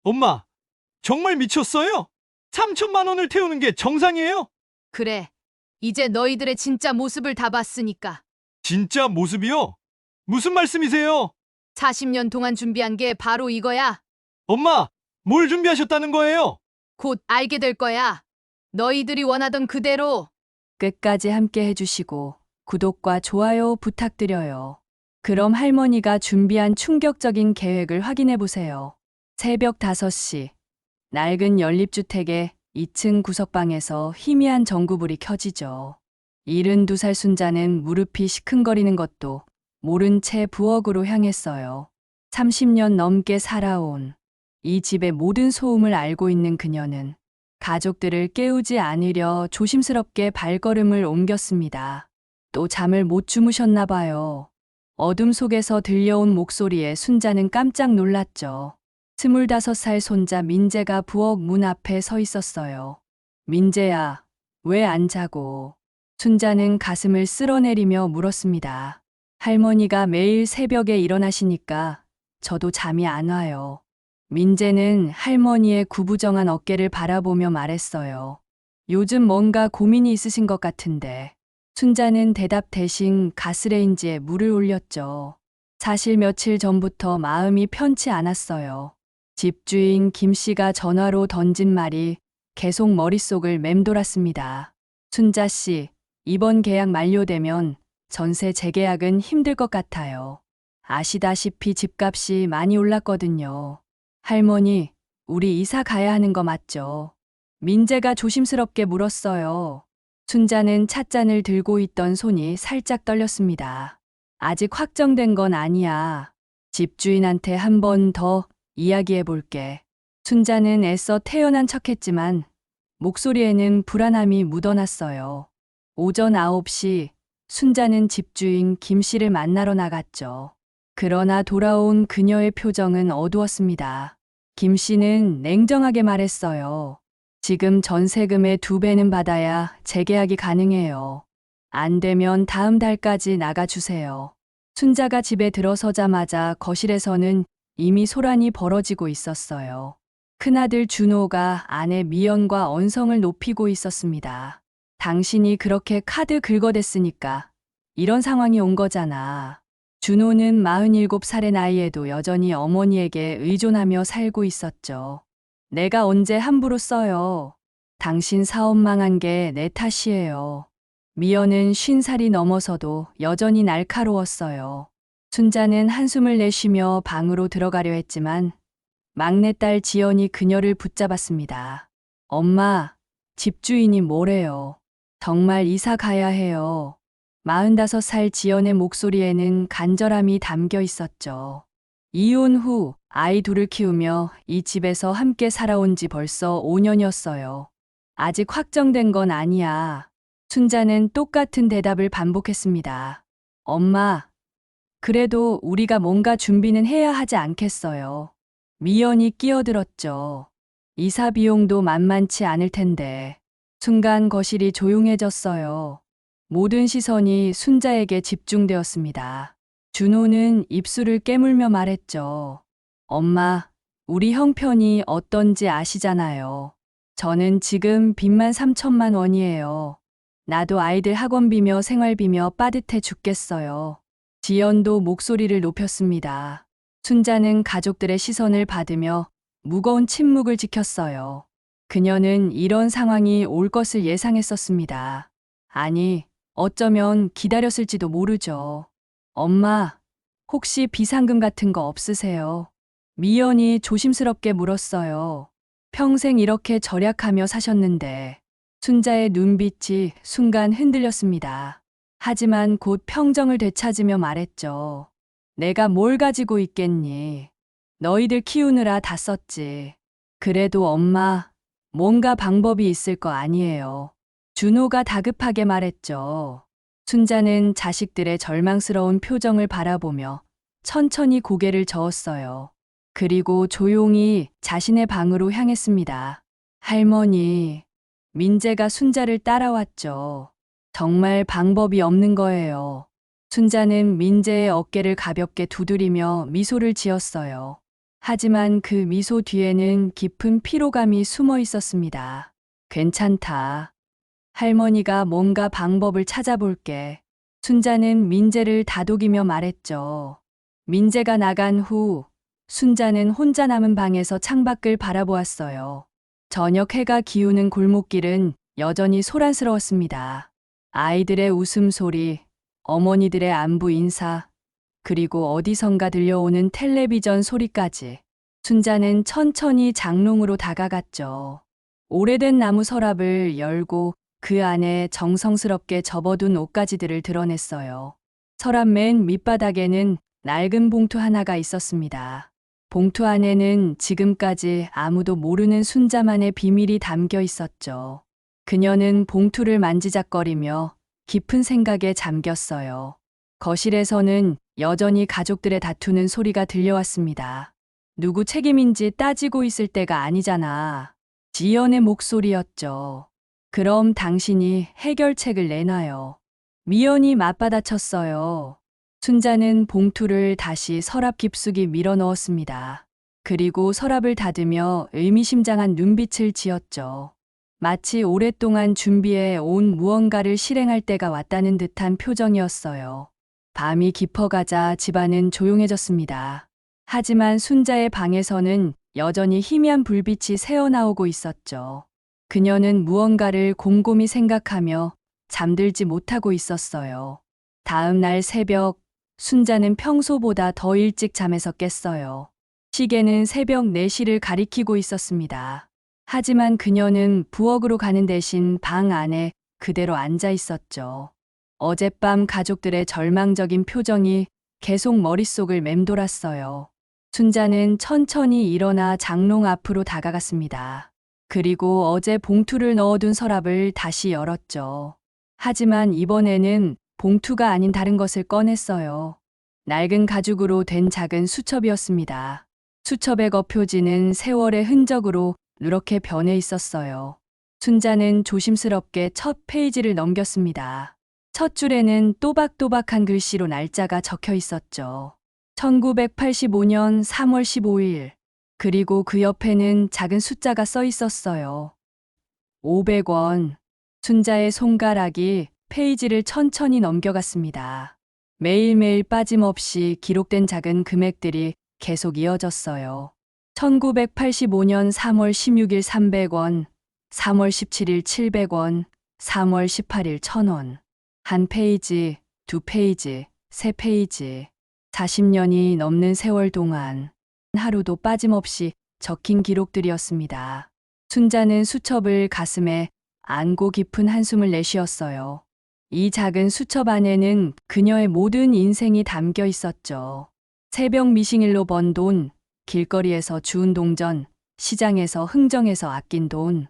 엄마, 정말 미쳤어요? 3천만 원을 태우는 게 정상이에요? 그래. 이제 너희들의 진짜 모습을 다 봤으니까. 진짜 모습이요? 무슨 말씀이세요? 40년 동안 준비한 게 바로 이거야. 엄마, 뭘 준비하셨다는 거예요? 곧 알게 될 거야. 너희들이 원하던 그대로. 끝까지 함께 해주시고 구독과 좋아요 부탁드려요. 그럼 할머니가 준비한 충격적인 계획을 확인해 보세요. 새벽 5시, 낡은 연립주택의 2층 구석방에서 희미한 전구불이 켜지죠. 72살 순자는 무릎이 시큰거리는 것도 모른 채 부엌으로 향했어요. 30년 넘게 살아온 이 집의 모든 소음을 알고 있는 그녀는 가족들을 깨우지 않으려 조심스럽게 발걸음을 옮겼습니다. 또 잠을 못 주무셨나 봐요. 어둠 속에서 들려온 목소리에 순자는 깜짝 놀랐죠. 25살 손자 민재가 부엌 문 앞에 서 있었어요. 민재야, 왜 안 자고? 순자는 가슴을 쓸어내리며 물었습니다. 할머니가 매일 새벽에 일어나시니까 저도 잠이 안 와요. 민재는 할머니의 구부정한 어깨를 바라보며 말했어요. 요즘 뭔가 고민이 있으신 것 같은데. 순자는 대답 대신 가스레인지에 물을 올렸죠. 사실 며칠 전부터 마음이 편치 않았어요. 집주인 김 씨가 전화로 던진 말이 계속 머릿속을 맴돌았습니다. 순자 씨, 이번 계약 만료되면 전세 재계약은 힘들 것 같아요. 아시다시피 집값이 많이 올랐거든요. 할머니, 우리 이사 가야 하는 거 맞죠? 민재가 조심스럽게 물었어요. 순자는 찻잔을 들고 있던 손이 살짝 떨렸습니다. 아직 확정된 건 아니야. 집주인한테 한 번 더 이야기해 볼게. 순자는 애써 태연한 척했지만 목소리에는 불안함이 묻어났어요. 오전 9시 순자는 집주인 김 씨를 만나러 나갔죠. 그러나 돌아온 그녀의 표정은 어두웠습니다. 김 씨는 냉정하게 말했어요. 지금 전세금의 2배는 받아야 재계약이 가능해요. 안 되면 다음 달까지 나가주세요. 순자가 집에 들어서자마자 거실에서는 이미 소란이 벌어지고 있었어요. 큰아들 준호가 아내 미연과 언성을 높이고 있었습니다. 당신이 그렇게 카드 긁어댔으니까 이런 상황이 온 거잖아. 준호는 47살의 나이에도 여전히 어머니에게 의존하며 살고 있었죠. 내가 언제 함부로 써요. 당신 사업 망한 게 내 탓이에요. 미연은 50살이 넘어서도 여전히 날카로웠어요. 순자는 한숨을 내쉬며 방으로 들어가려 했지만 막내딸 지연이 그녀를 붙잡았습니다. 엄마, 집주인이 뭐래요? 정말 이사 가야 해요. 45살 지연의 목소리에는 간절함이 담겨 있었죠. 이혼 후 아이 둘을 키우며 이 집에서 함께 살아온 지 벌써 5년이었어요. 아직 확정된 건 아니야. 순자는 똑같은 대답을 반복했습니다. 엄마, 그래도 우리가 뭔가 준비는 해야 하지 않겠어요. 미연이 끼어들었죠. 이사 비용도 만만치 않을 텐데. 순간 거실이 조용해졌어요. 모든 시선이 순자에게 집중되었습니다. 준호는 입술을 깨물며 말했죠. 엄마, 우리 형편이 어떤지 아시잖아요. 저는 지금 빚만 3천만 원이에요. 나도 아이들 학원비며 생활비며 빠듯해 죽겠어요. 지연도 목소리를 높였습니다. 순자는 가족들의 시선을 받으며 무거운 침묵을 지켰어요. 그녀는 이런 상황이 올 것을 예상했었습니다. 아니, 어쩌면 기다렸을지도 모르죠. 엄마, 혹시 비상금 같은 거 없으세요? 미연이 조심스럽게 물었어요. 평생 이렇게 절약하며 사셨는데. 순자의 눈빛이 순간 흔들렸습니다. 하지만 곧 평정을 되찾으며 말했죠. 내가 뭘 가지고 있겠니? 너희들 키우느라 다 썼지. 그래도 엄마, 뭔가 방법이 있을 거 아니에요. 준호가 다급하게 말했죠. 순자는 자식들의 절망스러운 표정을 바라보며 천천히 고개를 저었어요. 그리고 조용히 자신의 방으로 향했습니다. 할머니, 민재가 순자를 따라왔죠. 정말 방법이 없는 거예요. 순자는 민재의 어깨를 가볍게 두드리며 미소를 지었어요. 하지만 그 미소 뒤에는 깊은 피로감이 숨어 있었습니다. 괜찮다. 할머니가 뭔가 방법을 찾아볼게. 순자는 민재를 다독이며 말했죠. 민재가 나간 후 순자는 혼자 남은 방에서 창밖을 바라보았어요. 저녁 해가 기우는 골목길은 여전히 소란스러웠습니다. 아이들의 웃음소리, 어머니들의 안부 인사, 그리고 어디선가 들려오는 텔레비전 소리까지. 순자는 천천히 장롱으로 다가갔죠. 오래된 나무 서랍을 열고 그 안에 정성스럽게 접어둔 옷가지들을 드러냈어요. 서랍 맨 밑바닥에는 낡은 봉투 하나가 있었습니다. 봉투 안에는 지금까지 아무도 모르는 순자만의 비밀이 담겨 있었죠. 그녀는 봉투를 만지작거리며 깊은 생각에 잠겼어요. 거실에서는 여전히 가족들의 다투는 소리가 들려왔습니다. 누구 책임인지 따지고 있을 때가 아니잖아. 지연의 목소리였죠. 그럼 당신이 해결책을 내놔요. 미연이 맞받아쳤어요. 순자는 봉투를 다시 서랍 깊숙이 밀어 넣었습니다. 그리고 서랍을 닫으며 의미심장한 눈빛을 지었죠. 마치 오랫동안 준비해 온 무언가를 실행할 때가 왔다는 듯한 표정이었어요. 밤이 깊어가자 집안은 조용해졌습니다. 하지만 순자의 방에서는 여전히 희미한 불빛이 새어나오고 있었죠. 그녀는 무언가를 곰곰이 생각하며 잠들지 못하고 있었어요. 다음 날 새벽, 순자는 평소보다 더 일찍 잠에서 깼어요. 시계는 새벽 4시를 가리키고 있었습니다. 하지만 그녀는 부엌으로 가는 대신 방 안에 그대로 앉아 있었죠. 어젯밤 가족들의 절망적인 표정이 계속 머릿속을 맴돌았어요. 순자는 천천히 일어나 장롱 앞으로 다가갔습니다. 그리고 어제 봉투를 넣어둔 서랍을 다시 열었죠. 하지만 이번에는 봉투가 아닌 다른 것을 꺼냈어요. 낡은 가죽으로 된 작은 수첩이었습니다. 수첩의 겉표지는 세월의 흔적으로 누렇게 변해 있었어요. 순자는 조심스럽게 첫 페이지를 넘겼습니다. 첫 줄에는 또박또박한 글씨로 날짜가 적혀 있었죠. 1985년 3월 15일. 그리고 그 옆에는 작은 숫자가 써 있었어요. 500원. 순자의 손가락이 페이지를 천천히 넘겨갔습니다. 매일매일 빠짐없이 기록된 작은 금액들이 계속 이어졌어요. 1985년 3월 16일 300원, 3월 17일 700원, 3월 18일 1000원. 한 페이지, 두 페이지, 세 페이지. 40년이 넘는 세월 동안 하루도 빠짐없이 적힌 기록들이었습니다. 순자는 수첩을 가슴에 안고 깊은 한숨을 내쉬었어요. 이 작은 수첩 안에는 그녀의 모든 인생이 담겨 있었죠. 새벽 미싱일로 번 돈, 길거리에서 주운 동전, 시장에서 흥정해서 아낀 돈,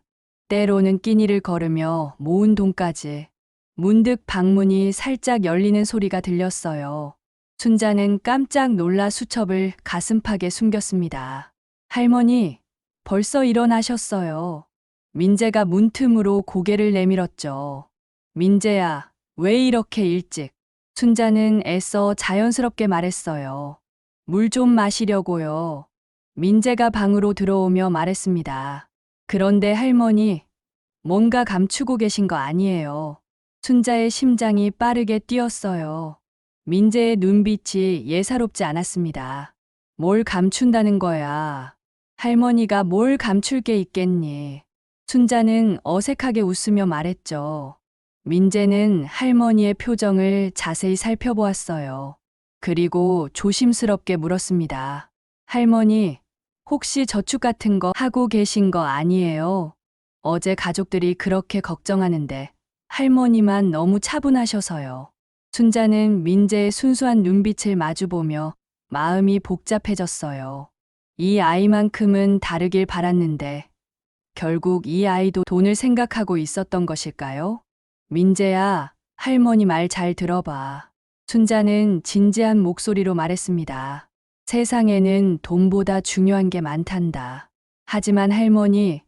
때로는 끼니를 걸으며 모은 돈까지. 문득 방문이 살짝 열리는 소리가 들렸어요. 순자는 깜짝 놀라 수첩을 가슴팍에 숨겼습니다. 할머니, 벌써 일어나셨어요. 민재가 문틈으로 고개를 내밀었죠. 민재야, 왜 이렇게 일찍? 순자는 애써 자연스럽게 말했어요. 물 좀 마시려고요. 민재가 방으로 들어오며 말했습니다. 그런데 할머니, 뭔가 감추고 계신 거 아니에요. 순자의 심장이 빠르게 뛰었어요. 민재의 눈빛이 예사롭지 않았습니다. 뭘 감춘다는 거야. 할머니가 뭘 감출 게 있겠니. 순자는 어색하게 웃으며 말했죠. 민재는 할머니의 표정을 자세히 살펴보았어요. 그리고 조심스럽게 물었습니다. 할머니, 혹시 저축 같은 거 하고 계신 거 아니에요? 어제 가족들이 그렇게 걱정하는데 할머니만 너무 차분하셔서요. 순자는 민재의 순수한 눈빛을 마주보며 마음이 복잡해졌어요. 이 아이만큼은 다르길 바랐는데 결국 이 아이도 돈을 생각하고 있었던 것일까요? 민재야, 할머니 말 잘 들어봐. 순자는 진지한 목소리로 말했습니다. 세상에는 돈보다 중요한 게 많단다. 하지만 할머니,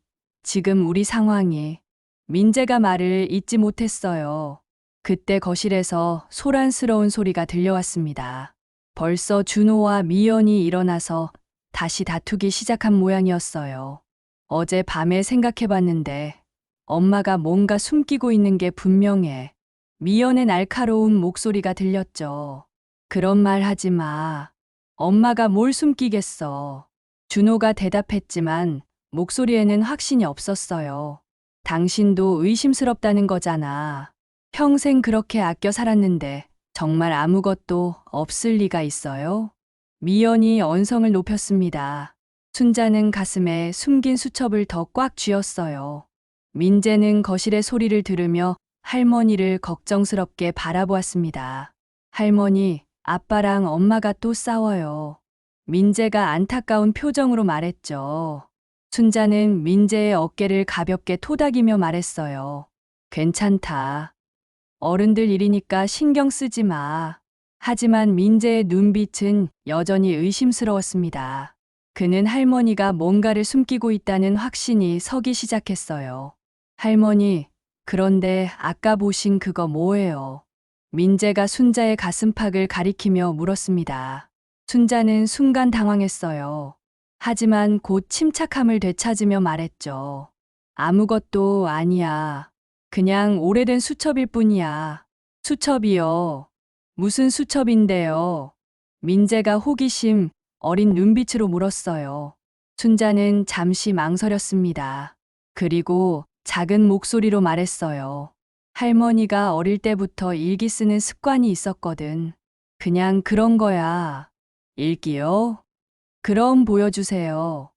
지금 우리 상황이. 민재가 말을 잇지 못했어요. 그때 거실에서 소란스러운 소리가 들려왔습니다. 벌써 준호와 미연이 일어나서 다시 다투기 시작한 모양이었어요. 어제 밤에 생각해봤는데 엄마가 뭔가 숨기고 있는 게 분명해. 미연의 날카로운 목소리가 들렸죠. 그런 말 하지 마. 엄마가 뭘 숨기겠어. 준호가 대답했지만 목소리에는 확신이 없었어요. 당신도 의심스럽다는 거잖아. 평생 그렇게 아껴 살았는데 정말 아무것도 없을 리가 있어요? 미연이 언성을 높였습니다. 순자는 가슴에 숨긴 수첩을 더 꽉 쥐었어요. 민재는 거실의 소리를 들으며 할머니를 걱정스럽게 바라보았습니다. 할머니, 아빠랑 엄마가 또 싸워요. 민재가 안타까운 표정으로 말했죠. 순자는 민재의 어깨를 가볍게 토닥이며 말했어요. 괜찮다. 어른들 일이니까 신경 쓰지 마. 하지만 민재의 눈빛은 여전히 의심스러웠습니다. 그는 할머니가 뭔가를 숨기고 있다는 확신이 서기 시작했어요. 할머니, 그런데 아까 보신 그거 뭐예요? 민재가 순자의 가슴팍을 가리키며 물었습니다. 순자는 순간 당황했어요. 하지만 곧 침착함을 되찾으며 말했죠. 아무것도 아니야. 그냥 오래된 수첩일 뿐이야. 수첩이요. 무슨 수첩인데요? 민재가 호기심 어린 눈빛으로 물었어요. 순자는 잠시 망설였습니다. 그리고 작은 목소리로 말했어요. 할머니가 어릴 때부터 일기 쓰는 습관이 있었거든. 그냥 그런 거야. 일기요? 그럼 보여주세요.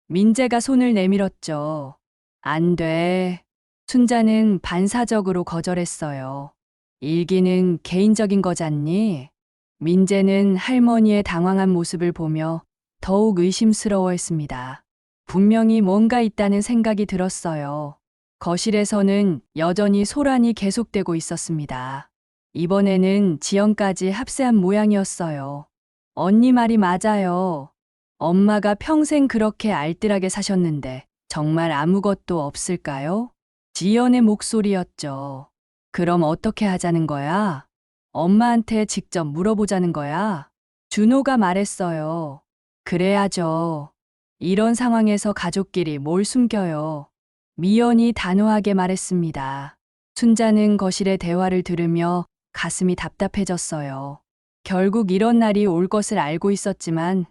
민재가 손을 내밀었죠. 안 돼. 순자는 반사적으로 거절했어요. 일기는 개인적인 거잖니? 민재는 할머니의 당황한 모습을 보며 더욱 의심스러워했습니다. 분명히 뭔가 있다는 생각이 들었어요. 거실에서는 여전히 소란이 계속되고 있었습니다. 이번에는 지연까지 합세한 모양이었어요. 언니 말이 맞아요. 엄마가 평생 그렇게 알뜰하게 사셨는데 정말 아무것도 없을까요? 지연의 목소리였죠. 그럼 어떻게 하자는 거야? 엄마한테 직접 물어보자는 거야? 준호가 말했어요. 그래야죠. 이런 상황에서 가족끼리 뭘 숨겨요. 미연이 단호하게 말했습니다. 순자는 거실의 대화를 들으며 가슴이 답답해졌어요. 결국 이런 날이 올 것을 알고 있었지만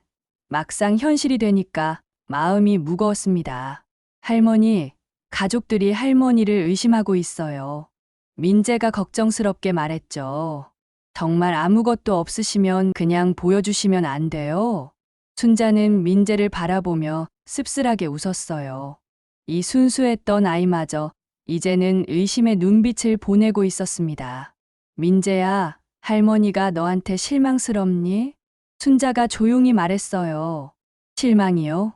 막상 현실이 되니까 마음이 무거웠습니다. 할머니, 가족들이 할머니를 의심하고 있어요. 민재가 걱정스럽게 말했죠. 정말 아무것도 없으시면 그냥 보여주시면 안 돼요? 순자는 민재를 바라보며 씁쓸하게 웃었어요. 이 순수했던 아이마저 이제는 의심의 눈빛을 보내고 있었습니다. 민재야, 할머니가 너한테 실망스럽니? 순자가 조용히 말했어요. 실망이요?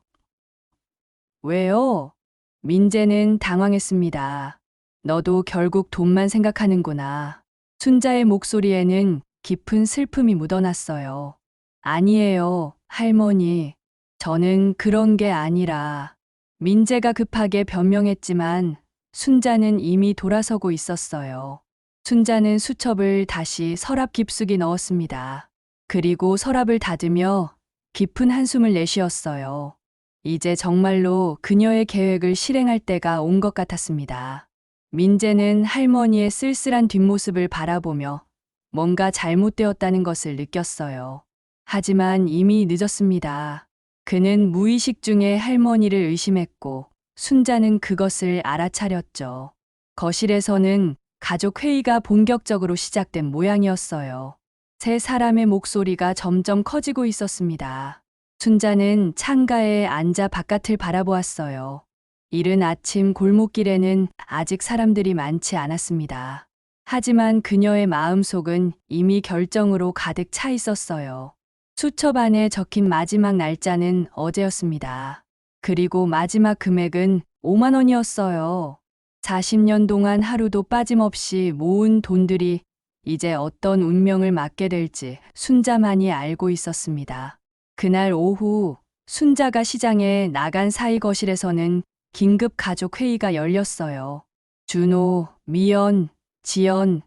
왜요? 민재는 당황했습니다. 너도 결국 돈만 생각하는구나. 순자의 목소리에는 깊은 슬픔이 묻어났어요. 아니에요, 할머니. 저는 그런 게 아니라. 민재가 급하게 변명했지만 순자는 이미 돌아서고 있었어요. 순자는 수첩을 다시 서랍 깊숙이 넣었습니다. 그리고 서랍을 닫으며 깊은 한숨을 내쉬었어요. 이제 정말로 그녀의 계획을 실행할 때가 온 것 같았습니다. 민재는 할머니의 쓸쓸한 뒷모습을 바라보며 뭔가 잘못되었다는 것을 느꼈어요. 하지만 이미 늦었습니다. 그는 무의식 중에 할머니를 의심했고 순자는 그것을 알아차렸죠. 거실에서는 가족 회의가 본격적으로 시작된 모양이었어요. 세 사람의 목소리가 점점 커지고 있었습니다. 순자는 창가에 앉아 바깥을 바라보았어요. 이른 아침 골목길에는 아직 사람들이 많지 않았습니다. 하지만 그녀의 마음속은 이미 결정으로 가득 차 있었어요. 수첩 안에 적힌 마지막 날짜는 어제였습니다. 그리고 마지막 금액은 5만 원이었어요. 40년 동안 하루도 빠짐없이 모은 돈들이 이제 어떤 운명을 맞게 될지 순자만이 알고 있었습니다. 그날 오후 순자가 시장에 나간 사이 거실에서는 긴급 가족 회의가 열렸어요. 준호, 미연, 지연,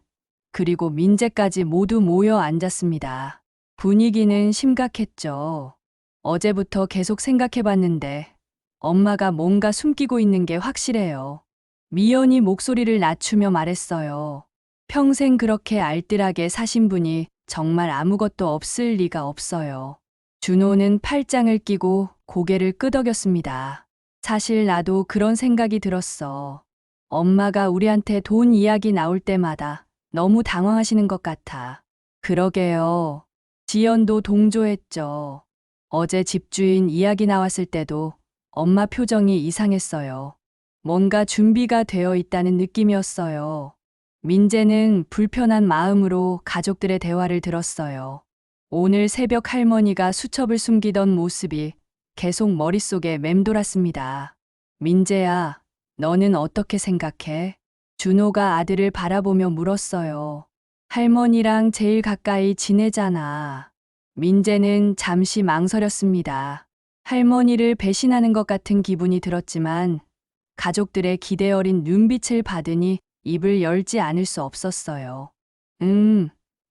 그리고 민재까지 모두 모여 앉았습니다. 분위기는 심각했죠. 어제부터 계속 생각해봤는데 엄마가 뭔가 숨기고 있는 게 확실해요. 미연이 목소리를 낮추며 말했어요. 평생 그렇게 알뜰하게 사신 분이 정말 아무것도 없을 리가 없어요. 준호는 팔짱을 끼고 고개를 끄덕였습니다. 사실 나도 그런 생각이 들었어. 엄마가 우리한테 돈 이야기 나올 때마다 너무 당황하시는 것 같아. 그러게요. 지연도 동조했죠. 어제 집주인 이야기 나왔을 때도 엄마 표정이 이상했어요. 뭔가 준비가 되어 있다는 느낌이었어요. 민재는 불편한 마음으로 가족들의 대화를 들었어요. 오늘 새벽 할머니가 수첩을 숨기던 모습이 계속 머릿속에 맴돌았습니다. 민재야, 너는 어떻게 생각해? 준호가 아들을 바라보며 물었어요. 할머니랑 제일 가까이 지내잖아. 민재는 잠시 망설였습니다. 할머니를 배신하는 것 같은 기분이 들었지만 가족들의 기대 어린 눈빛을 받으니 입을 열지 않을 수 없었어요.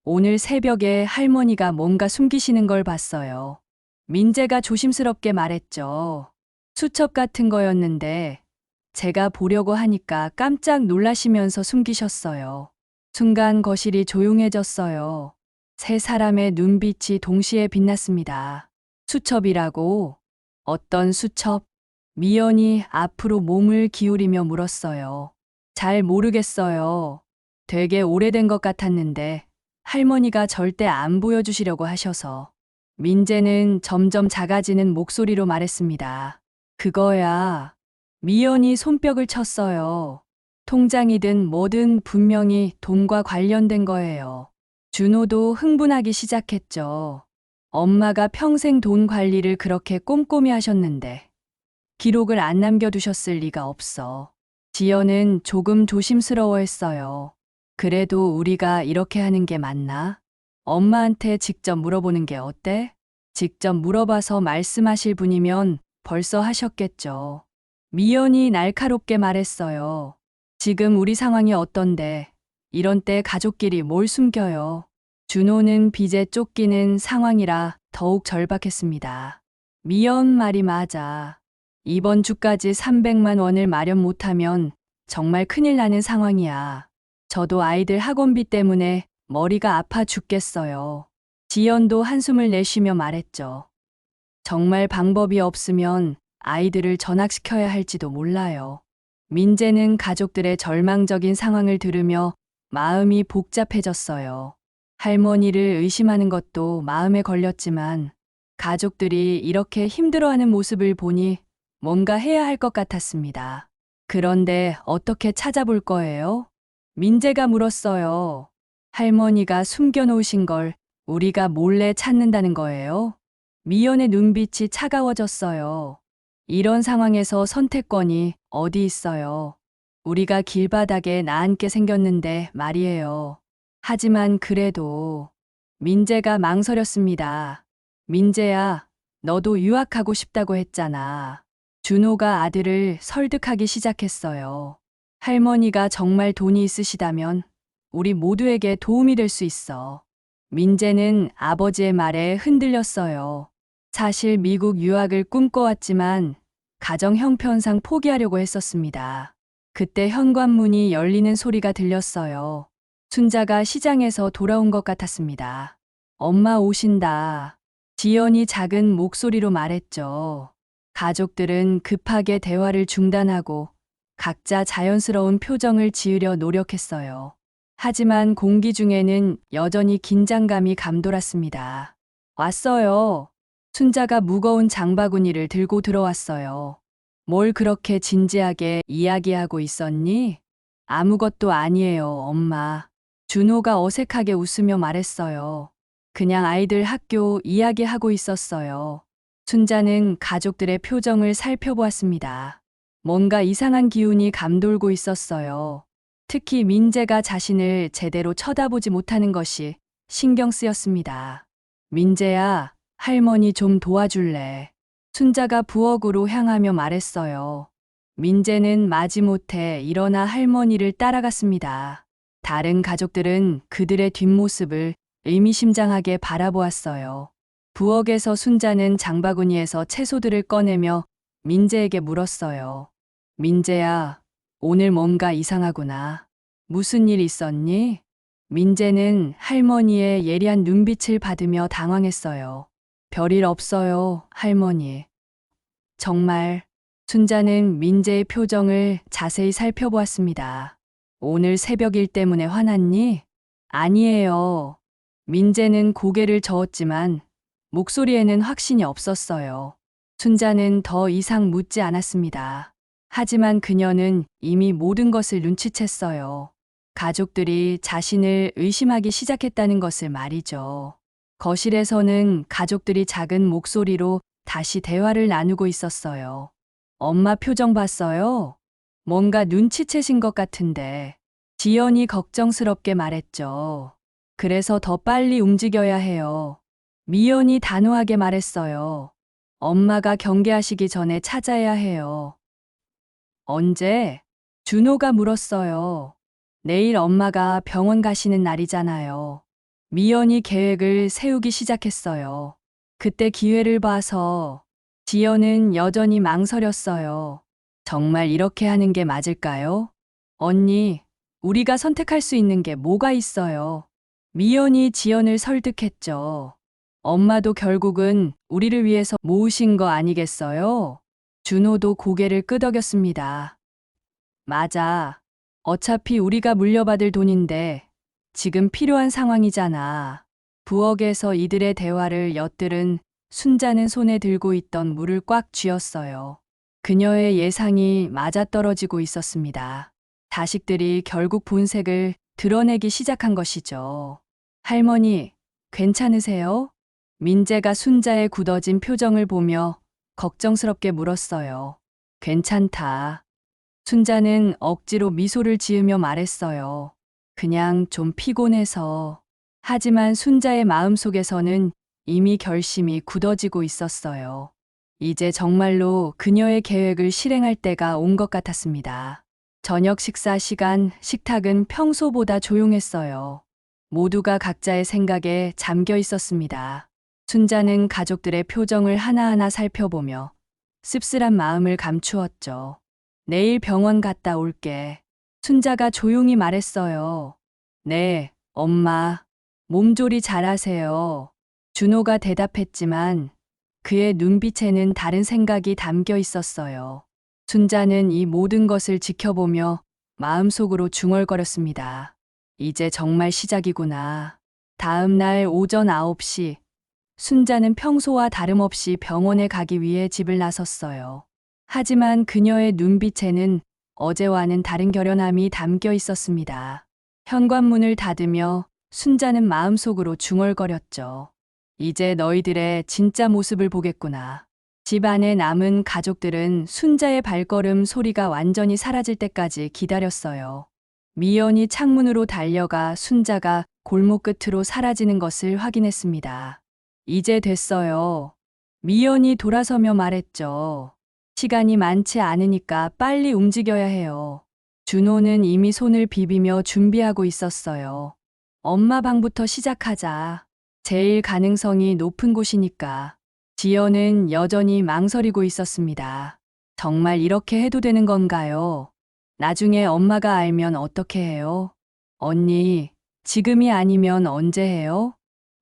오늘 새벽에 할머니가 뭔가 숨기시는 걸 봤어요. 민재가 조심스럽게 말했죠. 수첩 같은 거였는데 제가 보려고 하니까 깜짝 놀라시면서 숨기셨어요. 순간 거실이 조용해졌어요. 세 사람의 눈빛이 동시에 빛났습니다. 수첩이라고? 어떤 수첩? 미연이 앞으로 몸을 기울이며 물었어요. 잘 모르겠어요. 되게 오래된 것 같았는데 할머니가 절대 안 보여주시려고 하셔서. 민재는 점점 작아지는 목소리로 말했습니다. 그거야. 미연이 손뼉을 쳤어요. 통장이든 뭐든 분명히 돈과 관련된 거예요. 준호도 흥분하기 시작했죠. 엄마가 평생 돈 관리를 그렇게 꼼꼼히 하셨는데 기록을 안 남겨두셨을 리가 없어. 지연은 조금 조심스러워했어요. 그래도 우리가 이렇게 하는 게 맞나? 엄마한테 직접 물어보는 게 어때? 직접 물어봐서 말씀하실 분이면 벌써 하셨겠죠. 미연이 날카롭게 말했어요. 지금 우리 상황이 어떤데 이런 때 가족끼리 뭘 숨겨요. 준호는 빚에 쫓기는 상황이라 더욱 절박했습니다. 미연 말이 맞아. 이번 주까지 300만 원을 마련 못하면 정말 큰일 나는 상황이야. 저도 아이들 학원비 때문에 머리가 아파 죽겠어요. 지연도 한숨을 내쉬며 말했죠. 정말 방법이 없으면 아이들을 전학시켜야 할지도 몰라요. 민재는 가족들의 절망적인 상황을 들으며 마음이 복잡해졌어요. 할머니를 의심하는 것도 마음에 걸렸지만 가족들이 이렇게 힘들어하는 모습을 보니 뭔가 해야 할 것 같았습니다. 그런데 어떻게 찾아볼 거예요? 민재가 물었어요. 할머니가 숨겨놓으신 걸 우리가 몰래 찾는다는 거예요? 미연의 눈빛이 차가워졌어요. 이런 상황에서 선택권이 어디 있어요? 우리가 길바닥에 나앉게 생겼는데 말이에요. 하지만 그래도 민재가 망설였습니다. 민재야, 너도 유학하고 싶다고 했잖아. 준호가 아들을 설득하기 시작했어요. 할머니가 정말 돈이 있으시다면 우리 모두에게 도움이 될 수 있어. 민재는 아버지의 말에 흔들렸어요. 사실 미국 유학을 꿈꿔왔지만 가정 형편상 포기하려고 했었습니다. 그때 현관문이 열리는 소리가 들렸어요. 순자가 시장에서 돌아온 것 같았습니다. 엄마 오신다. 지연이 작은 목소리로 말했죠. 가족들은 급하게 대화를 중단하고 각자 자연스러운 표정을 지으려 노력했어요. 하지만 공기 중에는 여전히 긴장감이 감돌았습니다. 왔어요. 순자가 무거운 장바구니를 들고 들어왔어요. 뭘 그렇게 진지하게 이야기하고 있었니? 아무것도 아니에요, 엄마. 준호가 어색하게 웃으며 말했어요. 그냥 아이들 학교 이야기하고 있었어요. 순자는 가족들의 표정을 살펴보았습니다. 뭔가 이상한 기운이 감돌고 있었어요. 특히 민재가 자신을 제대로 쳐다보지 못하는 것이 신경 쓰였습니다. 민재야, 할머니 좀 도와줄래? 순자가 부엌으로 향하며 말했어요. 민재는 마지못해 일어나 할머니를 따라갔습니다. 다른 가족들은 그들의 뒷모습을 의미심장하게 바라보았어요. 부엌에서 순자는 장바구니에서 채소들을 꺼내며 민재에게 물었어요. 민재야, 오늘 뭔가 이상하구나. 무슨 일 있었니? 민재는 할머니의 예리한 눈빛을 받으며 당황했어요. 별일 없어요, 할머니. 정말. 순자는 민재의 표정을 자세히 살펴보았습니다. 오늘 새벽 일 때문에 화났니? 아니에요. 민재는 고개를 저었지만 목소리에는 확신이 없었어요. 순자는 더 이상 묻지 않았습니다. 하지만 그녀는 이미 모든 것을 눈치챘어요. 가족들이 자신을 의심하기 시작했다는 것을 말이죠. 거실에서는 가족들이 작은 목소리로 다시 대화를 나누고 있었어요. 엄마 표정 봤어요? 뭔가 눈치채신 것 같은데. 지연이 걱정스럽게 말했죠. 그래서 더 빨리 움직여야 해요. 미연이 단호하게 말했어요. 엄마가 경계하시기 전에 찾아야 해요. 언제? 준호가 물었어요. 내일 엄마가 병원 가시는 날이잖아요. 미연이 계획을 세우기 시작했어요. 그때 기회를 봐서. 지연은 여전히 망설였어요. 정말 이렇게 하는 게 맞을까요? 언니, 우리가 선택할 수 있는 게 뭐가 있어요? 미연이 지연을 설득했죠. 엄마도 결국은 우리를 위해서 모으신 거 아니겠어요? 준호도 고개를 끄덕였습니다. 맞아. 어차피 우리가 물려받을 돈인데 지금 필요한 상황이잖아. 부엌에서 이들의 대화를 엿들은 순자는 손에 들고 있던 물을 꽉 쥐었어요. 그녀의 예상이 맞아떨어지고 있었습니다. 자식들이 결국 본색을 드러내기 시작한 것이죠. 할머니, 괜찮으세요? 민재가 순자의 굳어진 표정을 보며 걱정스럽게 물었어요. 괜찮다. 순자는 억지로 미소를 지으며 말했어요. 그냥 좀 피곤해서. 하지만 순자의 마음속에서는 이미 결심이 굳어지고 있었어요. 이제 정말로 그녀의 계획을 실행할 때가 온 것 같았습니다. 저녁 식사 시간, 식탁은 평소보다 조용했어요. 모두가 각자의 생각에 잠겨 있었습니다. 순자는 가족들의 표정을 하나하나 살펴보며 씁쓸한 마음을 감추었죠. 내일 병원 갔다 올게. 순자가 조용히 말했어요. 네, 엄마. 몸조리 잘하세요. 준호가 대답했지만 그의 눈빛에는 다른 생각이 담겨 있었어요. 순자는 이 모든 것을 지켜보며 마음속으로 중얼거렸습니다. 이제 정말 시작이구나. 다음 날 오전 9시, 순자는 평소와 다름없이 병원에 가기 위해 집을 나섰어요. 하지만 그녀의 눈빛에는 어제와는 다른 결연함이 담겨 있었습니다. 현관문을 닫으며 순자는 마음속으로 중얼거렸죠. 이제 너희들의 진짜 모습을 보겠구나. 집 안에 남은 가족들은 순자의 발걸음 소리가 완전히 사라질 때까지 기다렸어요. 미연이 창문으로 달려가 순자가 골목 끝으로 사라지는 것을 확인했습니다. 이제 됐어요. 미연이 돌아서며 말했죠. 시간이 많지 않으니까 빨리 움직여야 해요. 준호는 이미 손을 비비며 준비하고 있었어요. 엄마 방부터 시작하자. 제일 가능성이 높은 곳이니까. 지연은 여전히 망설이고 있었습니다. 정말 이렇게 해도 되는 건가요? 나중에 엄마가 알면 어떻게 해요? 언니, 지금이 아니면 언제 해요?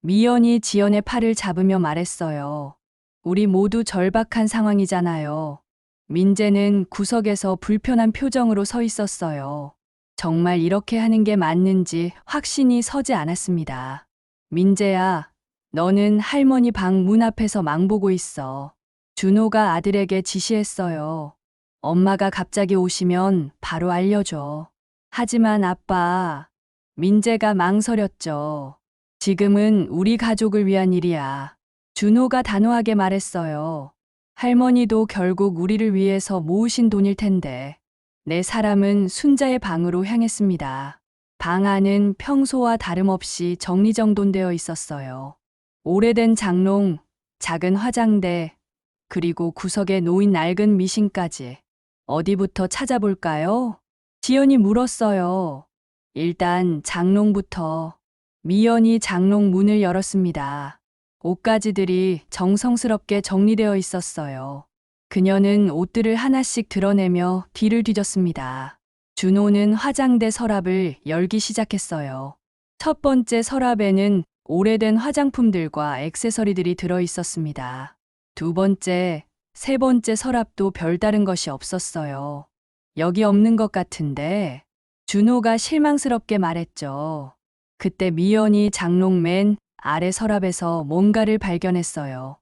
미연이 지연의 팔을 잡으며 말했어요. 우리 모두 절박한 상황이잖아요. 민재는 구석에서 불편한 표정으로 서 있었어요. 정말 이렇게 하는 게 맞는지 확신이 서지 않았습니다. 민재야, 너는 할머니 방 문 앞에서 망보고 있어. 준호가 아들에게 지시했어요. 엄마가 갑자기 오시면 바로 알려줘. 하지만 아빠, 민재가 망설였죠. 지금은 우리 가족을 위한 일이야. 준호가 단호하게 말했어요. 할머니도 결국 우리를 위해서 모으신 돈일 텐데. 내 사람은 순자의 방으로 향했습니다. 방 안은 평소와 다름없이 정리정돈되어 있었어요. 오래된 장롱, 작은 화장대, 그리고 구석에 놓인 낡은 미신까지. 어디부터 찾아볼까요? 지연이 물었어요. 일단 장롱부터. 미연이 장롱 문을 열었습니다. 옷가지들이 정성스럽게 정리되어 있었어요. 그녀는 옷들을 하나씩 드러내며 뒤를 뒤졌습니다. 준호는 화장대 서랍을 열기 시작했어요. 첫 번째 서랍에는 오래된 화장품들과 액세서리들이 들어 있었습니다. 두 번째, 세 번째 서랍도 별다른 것이 없었어요. 여기 없는 것 같은데, 준호가 실망스럽게 말했죠. 그때 미연이 장롱 맨 아래 서랍에서 뭔가를 발견했어요.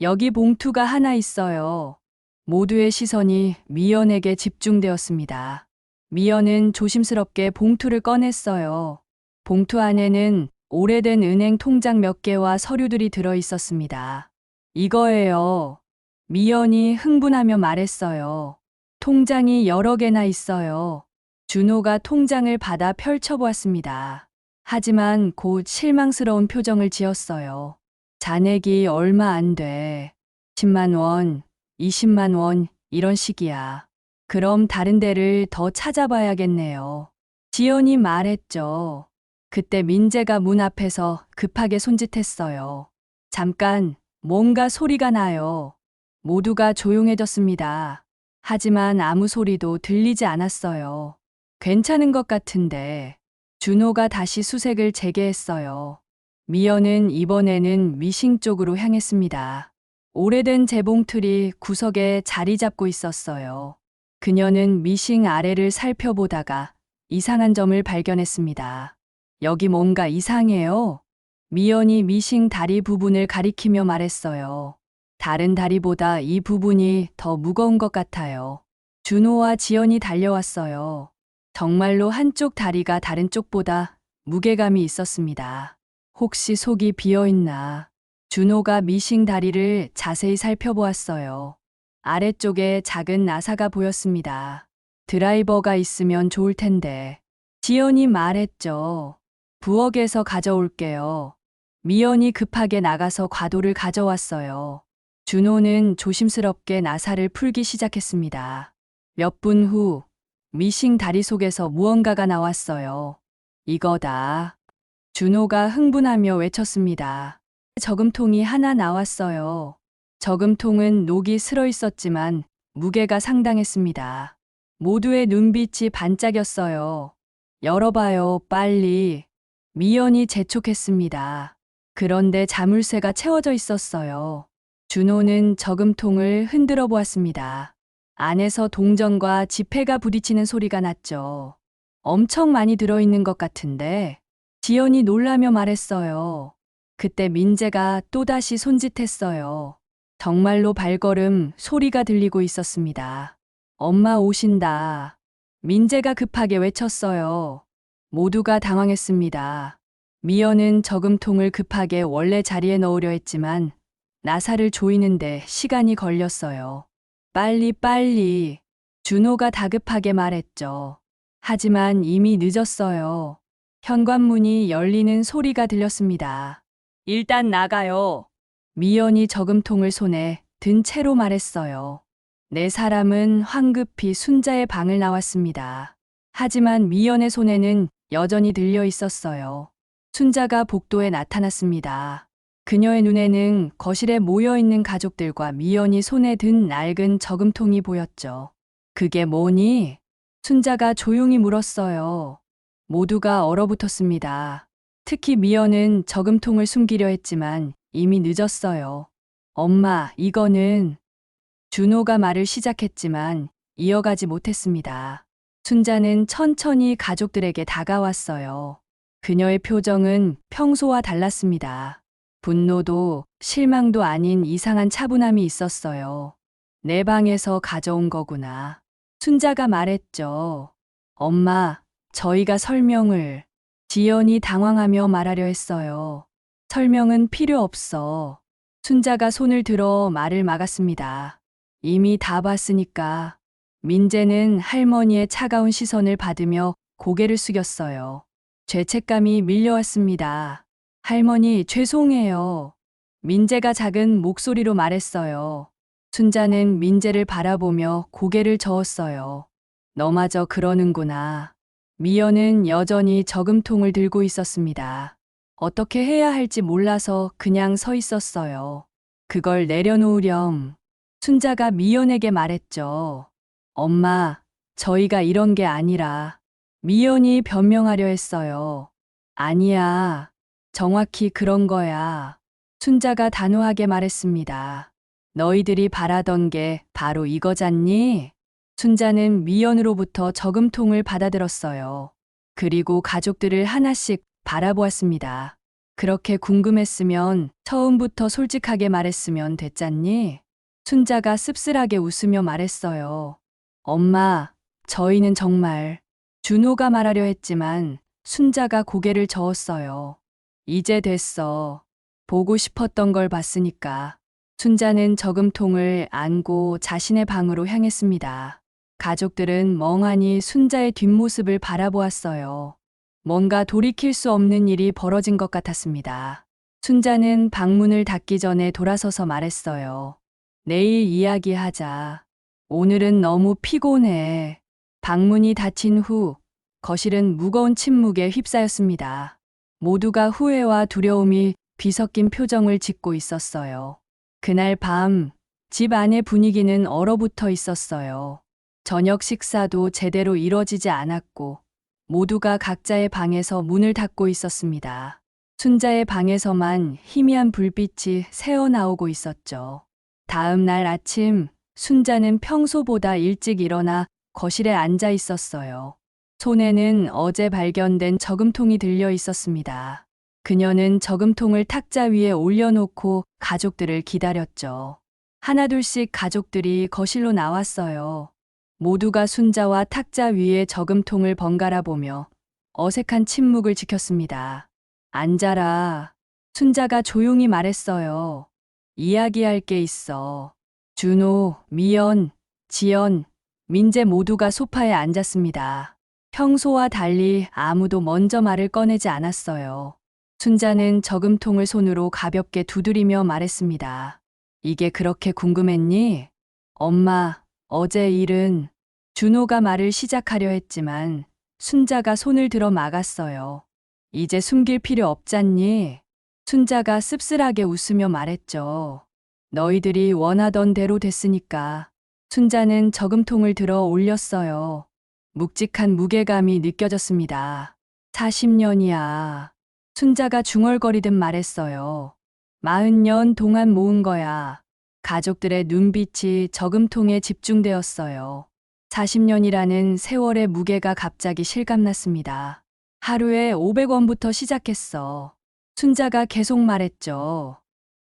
여기 봉투가 하나 있어요. 모두의 시선이 미연에게 집중되었습니다. 미연은 조심스럽게 봉투를 꺼냈어요. 봉투 안에는 오래된 은행 통장 몇 개와 서류들이 들어 있었습니다. 이거예요. 미연이 흥분하며 말했어요. 통장이 여러 개나 있어요. 준호가 통장을 받아 펼쳐보았습니다. 하지만 곧 실망스러운 표정을 지었어요. 잔액이 얼마 안 돼. 10만 원, 20만 원, 이런 식이야. 그럼 다른 데를 더 찾아봐야겠네요. 지연이 말했죠. 그때 민재가 문 앞에서 급하게 손짓했어요. 잠깐, 뭔가 소리가 나요. 모두가 조용해졌습니다. 하지만 아무 소리도 들리지 않았어요. 괜찮은 것 같은데. 준호가 다시 수색을 재개했어요. 미연은 이번에는 미싱 쪽으로 향했습니다. 오래된 재봉틀이 구석에 자리 잡고 있었어요. 그녀는 미싱 아래를 살펴보다가 이상한 점을 발견했습니다. 여기 뭔가 이상해요. 미연이 미싱 다리 부분을 가리키며 말했어요. 다른 다리보다 이 부분이 더 무거운 것 같아요. 준호와 지연이 달려왔어요. 정말로 한쪽 다리가 다른 쪽보다 무게감이 있었습니다. 혹시 속이 비어있나? 준호가 미싱 다리를 자세히 살펴보았어요. 아래쪽에 작은 나사가 보였습니다. 드라이버가 있으면 좋을 텐데. 지연이 말했죠. 부엌에서 가져올게요. 미연이 급하게 나가서 과도를 가져왔어요. 준호는 조심스럽게 나사를 풀기 시작했습니다. 몇 분 후, 미싱 다리 속에서 무언가가 나왔어요. 이거다. 준호가 흥분하며 외쳤습니다. 저금통이 하나 나왔어요. 저금통은 녹이 슬어 있었지만 무게가 상당했습니다. 모두의 눈빛이 반짝였어요. 열어봐요, 빨리. 미연이 재촉했습니다. 그런데 자물쇠가 채워져 있었어요. 준호는 저금통을 흔들어 보았습니다. 안에서 동전과 지폐가 부딪히는 소리가 났죠. 엄청 많이 들어있는 것 같은데. 지연이 놀라며 말했어요. 그때 민재가 또다시 손짓했어요. 정말로 발걸음 소리가 들리고 있었습니다. 엄마 오신다. 민재가 급하게 외쳤어요. 모두가 당황했습니다. 미연은 저금통을 급하게 원래 자리에 넣으려 했지만 나사를 조이는데 시간이 걸렸어요. 빨리 빨리. 준호가 다급하게 말했죠. 하지만 이미 늦었어요. 현관문이 열리는 소리가 들렸습니다. 일단 나가요. 미연이 저금통을 손에 든 채로 말했어요. 네 사람은 황급히 순자의 방을 나왔습니다. 하지만 미연의 손에는 여전히 들려 있었어요. 순자가 복도에 나타났습니다. 그녀의 눈에는 거실에 모여있는 가족들과 미연이 손에 든 낡은 저금통이 보였죠. 그게 뭐니? 순자가 조용히 물었어요. 모두가 얼어붙었습니다. 특히 미연은 저금통을 숨기려 했지만 이미 늦었어요. 엄마, 이거는... 준호가 말을 시작했지만 이어가지 못했습니다. 순자는 천천히 가족들에게 다가왔어요. 그녀의 표정은 평소와 달랐습니다. 분노도 실망도 아닌 이상한 차분함이 있었어요. 내 방에서 가져온 거구나. 순자가 말했죠. 엄마, 저희가 설명을... 지연이 당황하며 말하려 했어요. 설명은 필요 없어. 순자가 손을 들어 말을 막았습니다. 이미 다 봤으니까. 민재는 할머니의 차가운 시선을 받으며 고개를 숙였어요. 죄책감이 밀려왔습니다. 할머니, 죄송해요. 민재가 작은 목소리로 말했어요. 순자는 민재를 바라보며 고개를 저었어요. 너마저 그러는구나. 미연은 여전히 저금통을 들고 있었습니다. 어떻게 해야 할지 몰라서 그냥 서 있었어요. 그걸 내려놓으렴. 순자가 미연에게 말했죠. 엄마, 저희가 이런 게 아니라. 미연이 변명하려 했어요. 아니야. 정확히 그런 거야. 순자가 단호하게 말했습니다. 너희들이 바라던 게 바로 이거잖니? 순자는 미연으로부터 저금통을 받아들었어요. 그리고 가족들을 하나씩 바라보았습니다. 그렇게 궁금했으면 처음부터 솔직하게 말했으면 됐잖니? 순자가 씁쓸하게 웃으며 말했어요. 엄마, 저희는 정말. 준호가 말하려 했지만 순자가 고개를 저었어요. 이제 됐어. 보고 싶었던 걸 봤으니까. 순자는 저금통을 안고 자신의 방으로 향했습니다. 가족들은 멍하니 순자의 뒷모습을 바라보았어요. 뭔가 돌이킬 수 없는 일이 벌어진 것 같았습니다. 순자는 방문을 닫기 전에 돌아서서 말했어요. 내일 이야기하자. 오늘은 너무 피곤해. 방문이 닫힌 후 거실은 무거운 침묵에 휩싸였습니다. 모두가 후회와 두려움이 뒤섞인 표정을 짓고 있었어요. 그날 밤, 집 안의 분위기는 얼어붙어 있었어요. 저녁 식사도 제대로 이뤄지지 않았고, 모두가 각자의 방에서 문을 닫고 있었습니다. 순자의 방에서만 희미한 불빛이 새어나오고 있었죠. 다음 날 아침, 순자는 평소보다 일찍 일어나 거실에 앉아 있었어요. 손에는 어제 발견된 저금통이 들려 있었습니다. 그녀는 저금통을 탁자 위에 올려놓고 가족들을 기다렸죠. 하나둘씩 가족들이 거실로 나왔어요. 모두가 순자와 탁자 위에 저금통을 번갈아 보며 어색한 침묵을 지켰습니다. 앉아라. 순자가 조용히 말했어요. 이야기할 게 있어. 준호, 미연, 지연, 민재 모두가 소파에 앉았습니다. 평소와 달리 아무도 먼저 말을 꺼내지 않았어요. 순자는 저금통을 손으로 가볍게 두드리며 말했습니다. 이게 그렇게 궁금했니? 엄마, 어제 일은. 준호가 말을 시작하려 했지만 순자가 손을 들어 막았어요. 이제 숨길 필요 없잖니? 순자가 씁쓸하게 웃으며 말했죠. 너희들이 원하던 대로 됐으니까. 순자는 저금통을 들어 올렸어요. 묵직한 무게감이 느껴졌습니다. 40년이야. 순자가 중얼거리듯 말했어요. 40년 동안 모은 거야. 가족들의 눈빛이 저금통에 집중되었어요. 40년이라는 세월의 무게가 갑자기 실감났습니다. 하루에 500원부터 시작했어. 순자가 계속 말했죠.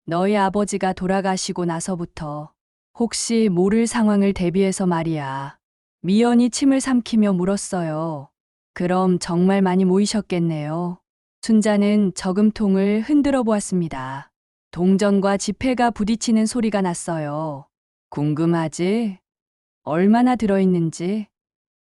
너희 아버지가 돌아가시고 나서부터 혹시 모를 상황을 대비해서 말이야. 미연이 침을 삼키며 물었어요. 그럼 정말 많이 모이셨겠네요. 순자는 저금통을 흔들어 보았습니다. 동전과 지폐가 부딪히는 소리가 났어요. 궁금하지? 얼마나 들어있는지?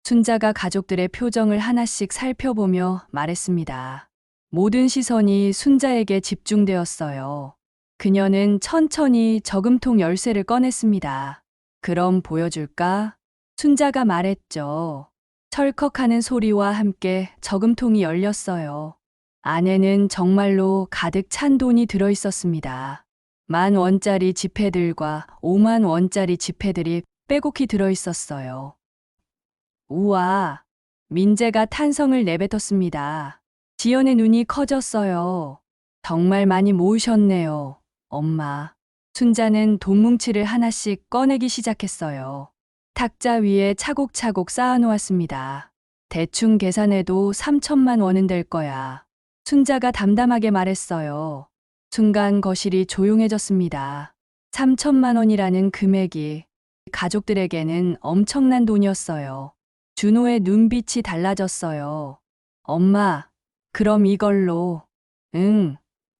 순자가 가족들의 표정을 하나씩 살펴보며 말했습니다. 모든 시선이 순자에게 집중되었어요. 그녀는 천천히 저금통 열쇠를 꺼냈습니다. 그럼 보여줄까? 순자가 말했죠. 철컥하는 소리와 함께 저금통이 열렸어요. 안에는 정말로 가득 찬 돈이 들어 있었습니다. 10,000원짜리 지폐들과 50,000원짜리 지폐들이 빼곡히 들어 있었어요. 우와! 민재가 탄성을 내뱉었습니다. 지연의 눈이 커졌어요. 정말 많이 모으셨네요, 엄마. 순자는 돈 뭉치를 하나씩 꺼내기 시작했어요. 탁자 위에 차곡차곡 쌓아놓았습니다. 대충 계산해도 3천만 원은 될 거야. 순자가 담담하게 말했어요. 순간 거실이 조용해졌습니다. 3천만 원이라는 금액이 가족들에게는 엄청난 돈이었어요. 준호의 눈빛이 달라졌어요. 엄마, 그럼 이걸로. 응,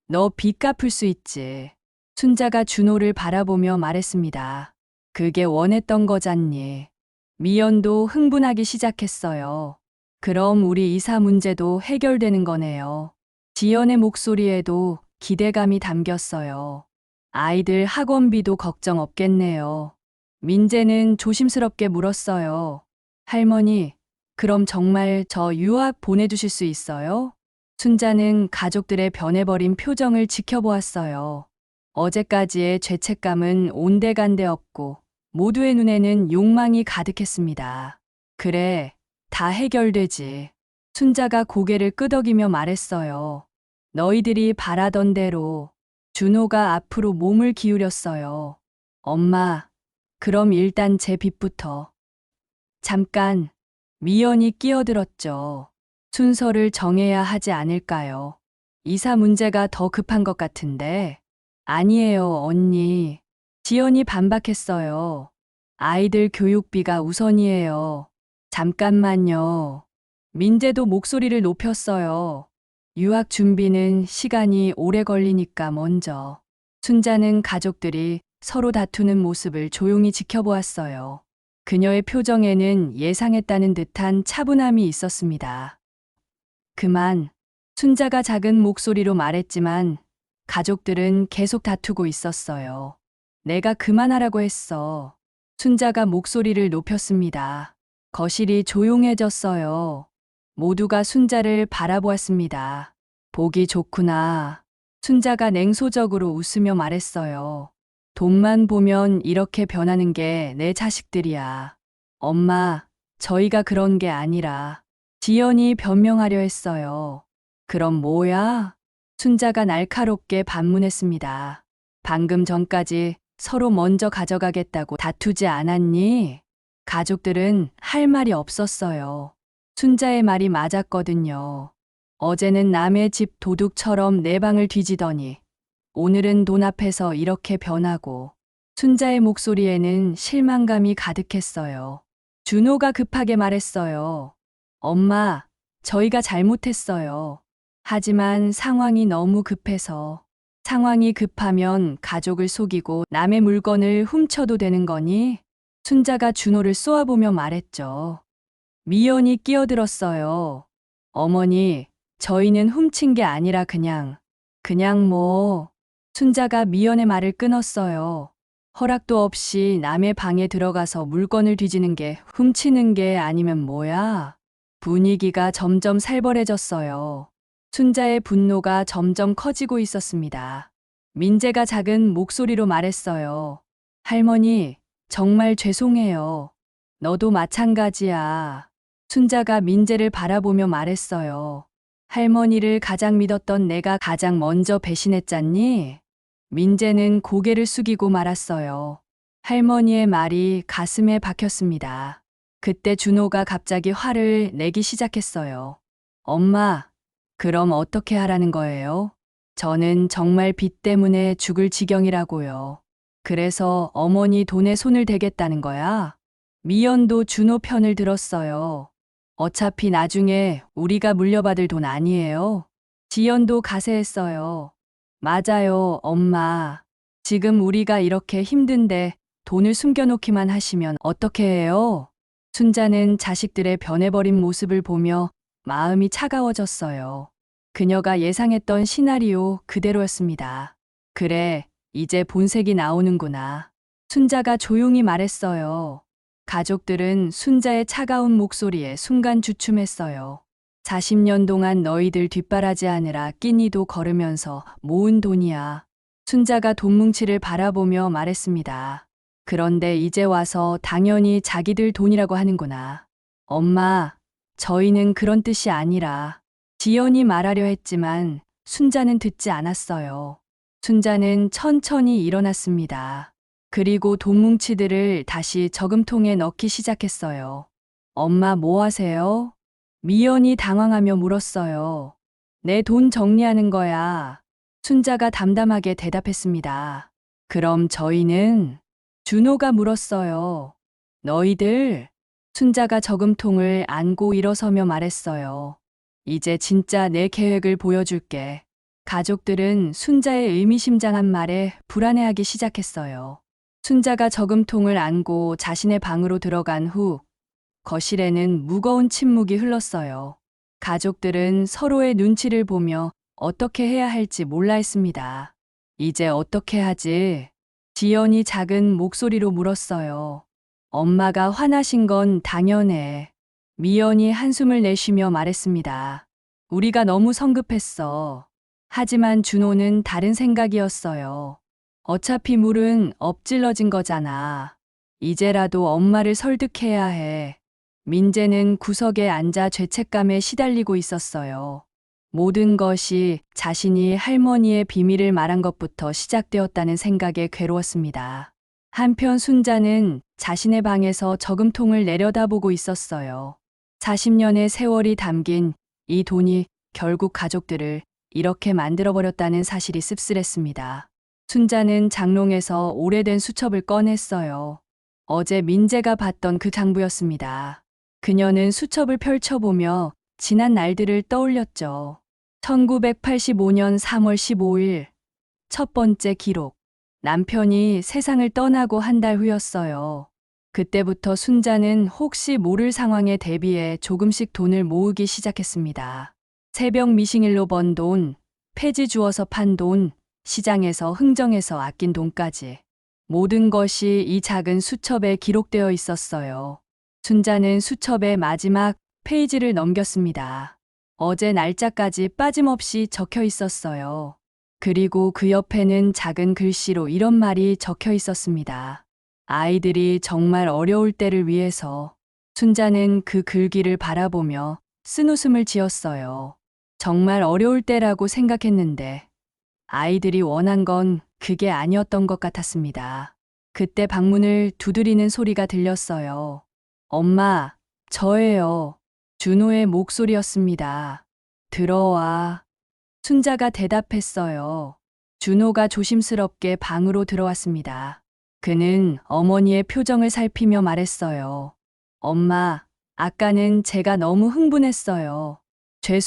너 빚 갚을 수 있지. 순자가 준호를 바라보며 말했습니다. 그게 원했던 거잖니. 미연도 흥분하기 시작했어요. 그럼 우리 이사 문제도 해결되는 거네요. 지연의 목소리에도 기대감이 담겼어요. 아이들 학원비도 걱정 없겠네요. 민재는 조심스럽게 물었어요. 할머니, 그럼 정말 저 유학 보내주실 수 있어요? 순자는 가족들의 변해버린 표정을 지켜보았어요. 어제까지의 죄책감은 온데간데 없고 모두의 눈에는 욕망이 가득했습니다. 그래, 다 해결되지. 순자가 고개를 끄덕이며 말했어요. 너희들이 바라던 대로. 준호가 앞으로 몸을 기울였어요. 엄마, 그럼 일단 제 빚부터. 잠깐, 미연이 끼어들었죠. 순서를 정해야 하지 않을까요? 이사 문제가 더 급한 것 같은데. 아니에요, 언니. 지연이 반박했어요. 아이들 교육비가 우선이에요. 잠깐만요. 민재도 목소리를 높였어요. 유학 준비는 시간이 오래 걸리니까 먼저. 순자는 가족들이 서로 다투는 모습을 조용히 지켜보았어요. 그녀의 표정에는 예상했다는 듯한 차분함이 있었습니다. 그만. 순자가 작은 목소리로 말했지만 가족들은 계속 다투고 있었어요. 내가 그만하라고 했어. 순자가 목소리를 높였습니다. 거실이 조용해졌어요. 모두가 순자를 바라보았습니다. 보기 좋구나. 순자가 냉소적으로 웃으며 말했어요. 돈만 보면 이렇게 변하는 게 내 자식들이야. 엄마, 저희가 그런 게 아니라. 지연이 변명하려 했어요. 그럼 뭐야? 순자가 날카롭게 반문했습니다. 방금 전까지 서로 먼저 가져가겠다고 다투지 않았니? 가족들은 할 말이 없었어요. 순자의 말이 맞았거든요. 어제는 남의 집 도둑처럼 내 방을 뒤지더니 오늘은 돈 앞에서 이렇게 변하고. 순자의 목소리에는 실망감이 가득했어요. 준호가 급하게 말했어요. 엄마, 저희가 잘못했어요. 하지만 상황이 너무 급해서. 상황이 급하면 가족을 속이고 남의 물건을 훔쳐도 되는 거니? 순자가 준호를 쏘아보며 말했죠. 미연이 끼어들었어요. 어머니, 저희는 훔친 게 아니라 그냥 뭐. 순자가 미연의 말을 끊었어요. 허락도 없이 남의 방에 들어가서 물건을 뒤지는 게 훔치는 게 아니면 뭐야? 분위기가 점점 살벌해졌어요. 순자의 분노가 점점 커지고 있었습니다. 민재가 작은 목소리로 말했어요. 할머니, 정말 죄송해요. 너도 마찬가지야. 순자가 민재를 바라보며 말했어요. 할머니를 가장 믿었던 내가 가장 먼저 배신했잖니? 민재는 고개를 숙이고 말았어요. 할머니의 말이 가슴에 박혔습니다. 그때 준호가 갑자기 화를 내기 시작했어요. 엄마, 그럼 어떻게 하라는 거예요? 저는 정말 빚 때문에 죽을 지경이라고요. 그래서 어머니 돈에 손을 대겠다는 거야? 미연도 준호 편을 들었어요. 어차피 나중에 우리가 물려받을 돈 아니에요? 지연도 가세했어요. 맞아요, 엄마. 지금 우리가 이렇게 힘든데 돈을 숨겨놓기만 하시면 어떻게 해요? 순자는 자식들의 변해버린 모습을 보며 마음이 차가워졌어요. 그녀가 예상했던 시나리오 그대로였습니다. 그래, 이제 본색이 나오는구나. 순자가 조용히 말했어요. 가족들은 순자의 차가운 목소리에 순간 주춤했어요. 40년 동안 너희들 뒷바라지하느라 끼니도 걸으면서 모은 돈이야. 순자가 돈 뭉치를 바라보며 말했습니다. 그런데 이제 와서 당연히 자기들 돈이라고 하는구나. 엄마, 저희는 그런 뜻이 아니라. 지연이 말하려 했지만 순자는 듣지 않았어요. 순자는 천천히 일어났습니다. 그리고 돈 뭉치들을 다시 저금통에 넣기 시작했어요. 엄마 뭐 하세요? 미연이 당황하며 물었어요. 내 돈 정리하는 거야. 순자가 담담하게 대답했습니다. 그럼 저희는? 준호가 물었어요. 너희들? 순자가 저금통을 안고 일어서며 말했어요. 이제 진짜 내 계획을 보여줄게. 가족들은 순자의 의미심장한 말에 불안해하기 시작했어요. 순자가 저금통을 안고 자신의 방으로 들어간 후 거실에는 무거운 침묵이 흘렀어요. 가족들은 서로의 눈치를 보며 어떻게 해야 할지 몰라 했습니다. 이제 어떻게 하지? 지연이 작은 목소리로 물었어요. 엄마가 화나신 건 당연해. 미연이 한숨을 내쉬며 말했습니다. 우리가 너무 성급했어. 하지만 준호는 다른 생각이었어요. 어차피 물은 엎질러진 거잖아. 이제라도 엄마를 설득해야 해. 민재는 구석에 앉아 죄책감에 시달리고 있었어요. 모든 것이 자신이 할머니의 비밀을 말한 것부터 시작되었다는 생각에 괴로웠습니다. 한편 순자는 자신의 방에서 저금통을 내려다보고 있었어요. 40년의 세월이 담긴 이 돈이 결국 가족들을 이렇게 만들어버렸다는 사실이 씁쓸했습니다. 순자는 장롱에서 오래된 수첩을 꺼냈어요. 어제 민재가 봤던 그 장부였습니다. 그녀는 수첩을 펼쳐보며 지난 날들을 떠올렸죠. 1985년 3월 15일 첫 번째 기록. 남편이 세상을 떠나고 한 달 후였어요. 그때부터 순자는 혹시 모를 상황에 대비해 조금씩 돈을 모으기 시작했습니다. 새벽 미싱일로 번 돈, 폐지 주워서 판 돈, 시장에서 흥정해서 아낀 돈까지. 모든 것이 이 작은 수첩에 기록되어 있었어요. 순자는 수첩의 마지막 페이지를 넘겼습니다. 어제 날짜까지 빠짐없이 적혀 있었어요. 그리고 그 옆에는 작은 글씨로 이런 말이 적혀 있었습니다. 아이들이 정말 어려울 때를 위해서. 순자는 그 글귀를 바라보며 쓴웃음을 지었어요. 정말 어려울 때라고 생각했는데 아이들이 원한 건 그게 아니었던 것 같았습니다. 그때 방문을 두드리는 소리가 들렸어요. 엄마, 저예요. 준호의 목소리였습니다. 들어와. 순자가 대답했어요. 준호가 조심스럽게 방으로 들어왔습니다. 그는 어머니의 표정을 살피며 말했어요. 엄마, 아까는 제가 너무 흥분했어요.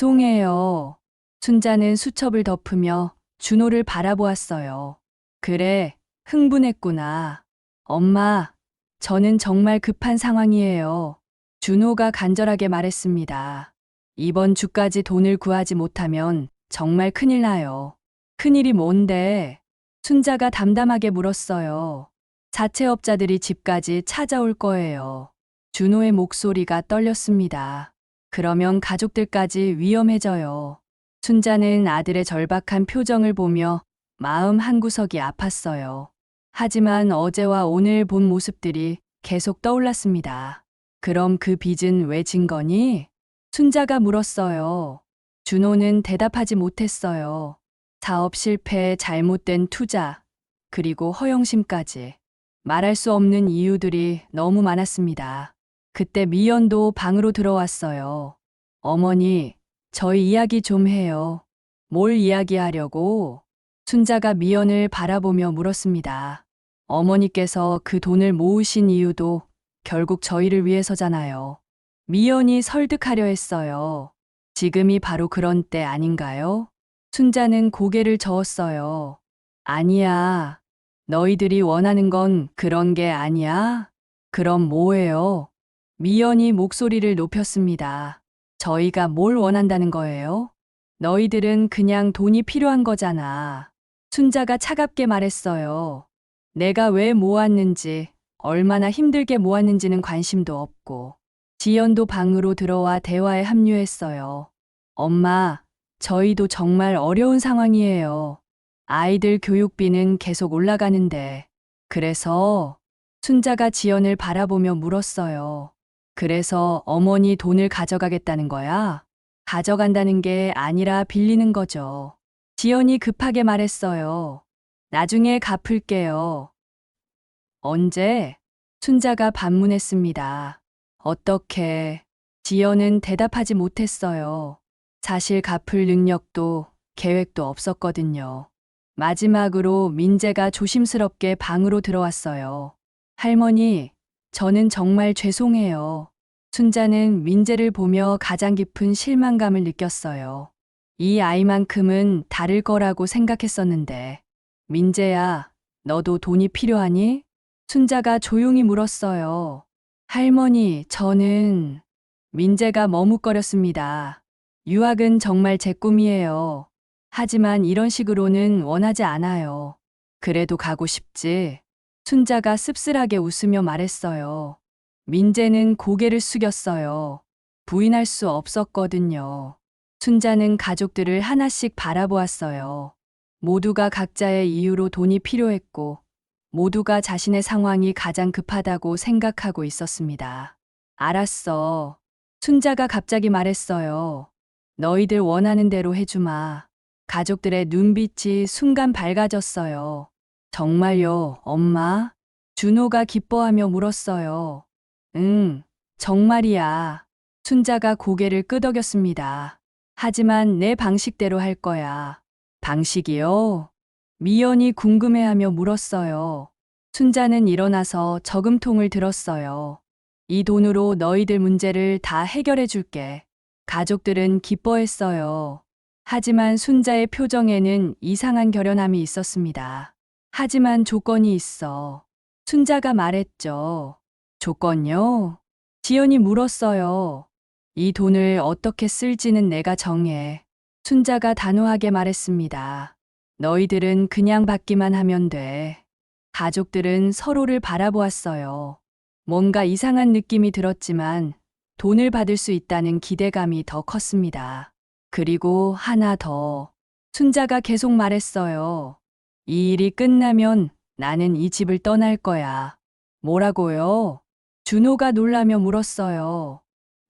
죄송해요. 순자는 수첩을 덮으며 준호를 바라보았어요. 그래, 흥분했구나. 엄마, 저는 정말 급한 상황이에요. 준호가 간절하게 말했습니다. 이번 주까지 돈을 구하지 못하면 정말 큰일 나요. 큰일이 뭔데? 순자가 담담하게 물었어요. 자체업자들이 집까지 찾아올 거예요. 준호의 목소리가 떨렸습니다. 그러면 가족들까지 위험해져요. 순자는 아들의 절박한 표정을 보며 마음 한구석이 아팠어요. 하지만 어제와 오늘 본 모습들이 계속 떠올랐습니다. 그럼 그 빚은 왜 진 거니? 순자가 물었어요. 준호는 대답하지 못했어요. 사업 실패, 잘못된 투자, 그리고 허영심까지. 말할 수 없는 이유들이 너무 많았습니다. 그때 미연도 방으로 들어왔어요. 어머니, 저희 이야기 좀 해요. 뭘 이야기하려고? 순자가 미연을 바라보며 물었습니다. 어머니께서 그 돈을 모으신 이유도 결국 저희를 위해서잖아요. 미연이 설득하려 했어요. 지금이 바로 그런 때 아닌가요? 순자는 고개를 저었어요. 아니야. 너희들이 원하는 건 그런 게 아니야? 그럼 뭐예요? 미연이 목소리를 높였습니다. 저희가 뭘 원한다는 거예요? 너희들은 그냥 돈이 필요한 거잖아. 순자가 차갑게 말했어요. 내가 왜 모았는지, 얼마나 힘들게 모았는지는 관심도 없고. 지연도 방으로 들어와 대화에 합류했어요. 엄마, 저희도 정말 어려운 상황이에요. 아이들 교육비는 계속 올라가는데. 그래서 순자가 지연을 바라보며 물었어요. 그래서 어머니 돈을 가져가겠다는 거야? 가져간다는 게 아니라 빌리는 거죠. 지연이 급하게 말했어요. 나중에 갚을게요. 언제? 순자가 반문했습니다. 어떻게? 지연은 대답하지 못했어요. 사실 갚을 능력도 계획도 없었거든요. 마지막으로 민재가 조심스럽게 방으로 들어왔어요. 할머니, 저는 정말 죄송해요. 순자는 민재를 보며 가장 깊은 실망감을 느꼈어요. 이 아이만큼은 다를 거라고 생각했었는데. 민재야, 너도 돈이 필요하니? 순자가 조용히 물었어요. 할머니, 저는... 민재가 머뭇거렸습니다. 유학은 정말 제 꿈이에요. 하지만 이런 식으로는 원하지 않아요. 그래도 가고 싶지. 순자가 씁쓸하게 웃으며 말했어요. 민재는 고개를 숙였어요. 부인할 수 없었거든요. 순자는 가족들을 하나씩 바라보았어요. 모두가 각자의 이유로 돈이 필요했고, 모두가 자신의 상황이 가장 급하다고 생각하고 있었습니다. 알았어. 순자가 갑자기 말했어요. 너희들 원하는 대로 해주마. 가족들의 눈빛이 순간 밝아졌어요. 정말요, 엄마? 준호가 기뻐하며 물었어요. 응, 정말이야. 순자가 고개를 끄덕였습니다. 하지만 내 방식대로 할 거야. 방식이요? 미연이 궁금해하며 물었어요. 순자는 일어나서 저금통을 들었어요. 이 돈으로 너희들 문제를 다 해결해 줄게. 가족들은 기뻐했어요. 하지만 순자의 표정에는 이상한 결연함이 있었습니다. 하지만 조건이 있어. 순자가 말했죠. 조건요? 지연이 물었어요. 이 돈을 어떻게 쓸지는 내가 정해. 순자가 단호하게 말했습니다. 너희들은 그냥 받기만 하면 돼. 가족들은 서로를 바라보았어요. 뭔가 이상한 느낌이 들었지만 돈을 받을 수 있다는 기대감이 더 컸습니다. 그리고 하나 더. 순자가 계속 말했어요. 이 일이 끝나면 나는 이 집을 떠날 거야. 뭐라고요? 준호가 놀라며 물었어요.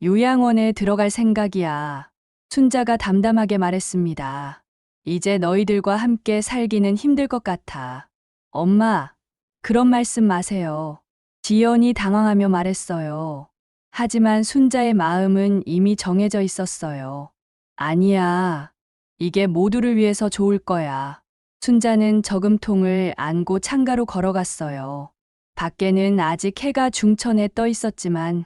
요양원에 들어갈 생각이야. 순자가 담담하게 말했습니다. 이제 너희들과 함께 살기는 힘들 것 같아. 엄마, 그런 말씀 마세요. 지연이 당황하며 말했어요. 하지만 순자의 마음은 이미 정해져 있었어요. 아니야. 이게 모두를 위해서 좋을 거야. 순자는 저금통을 안고 창가로 걸어갔어요. 밖에는 아직 해가 중천에 떠 있었지만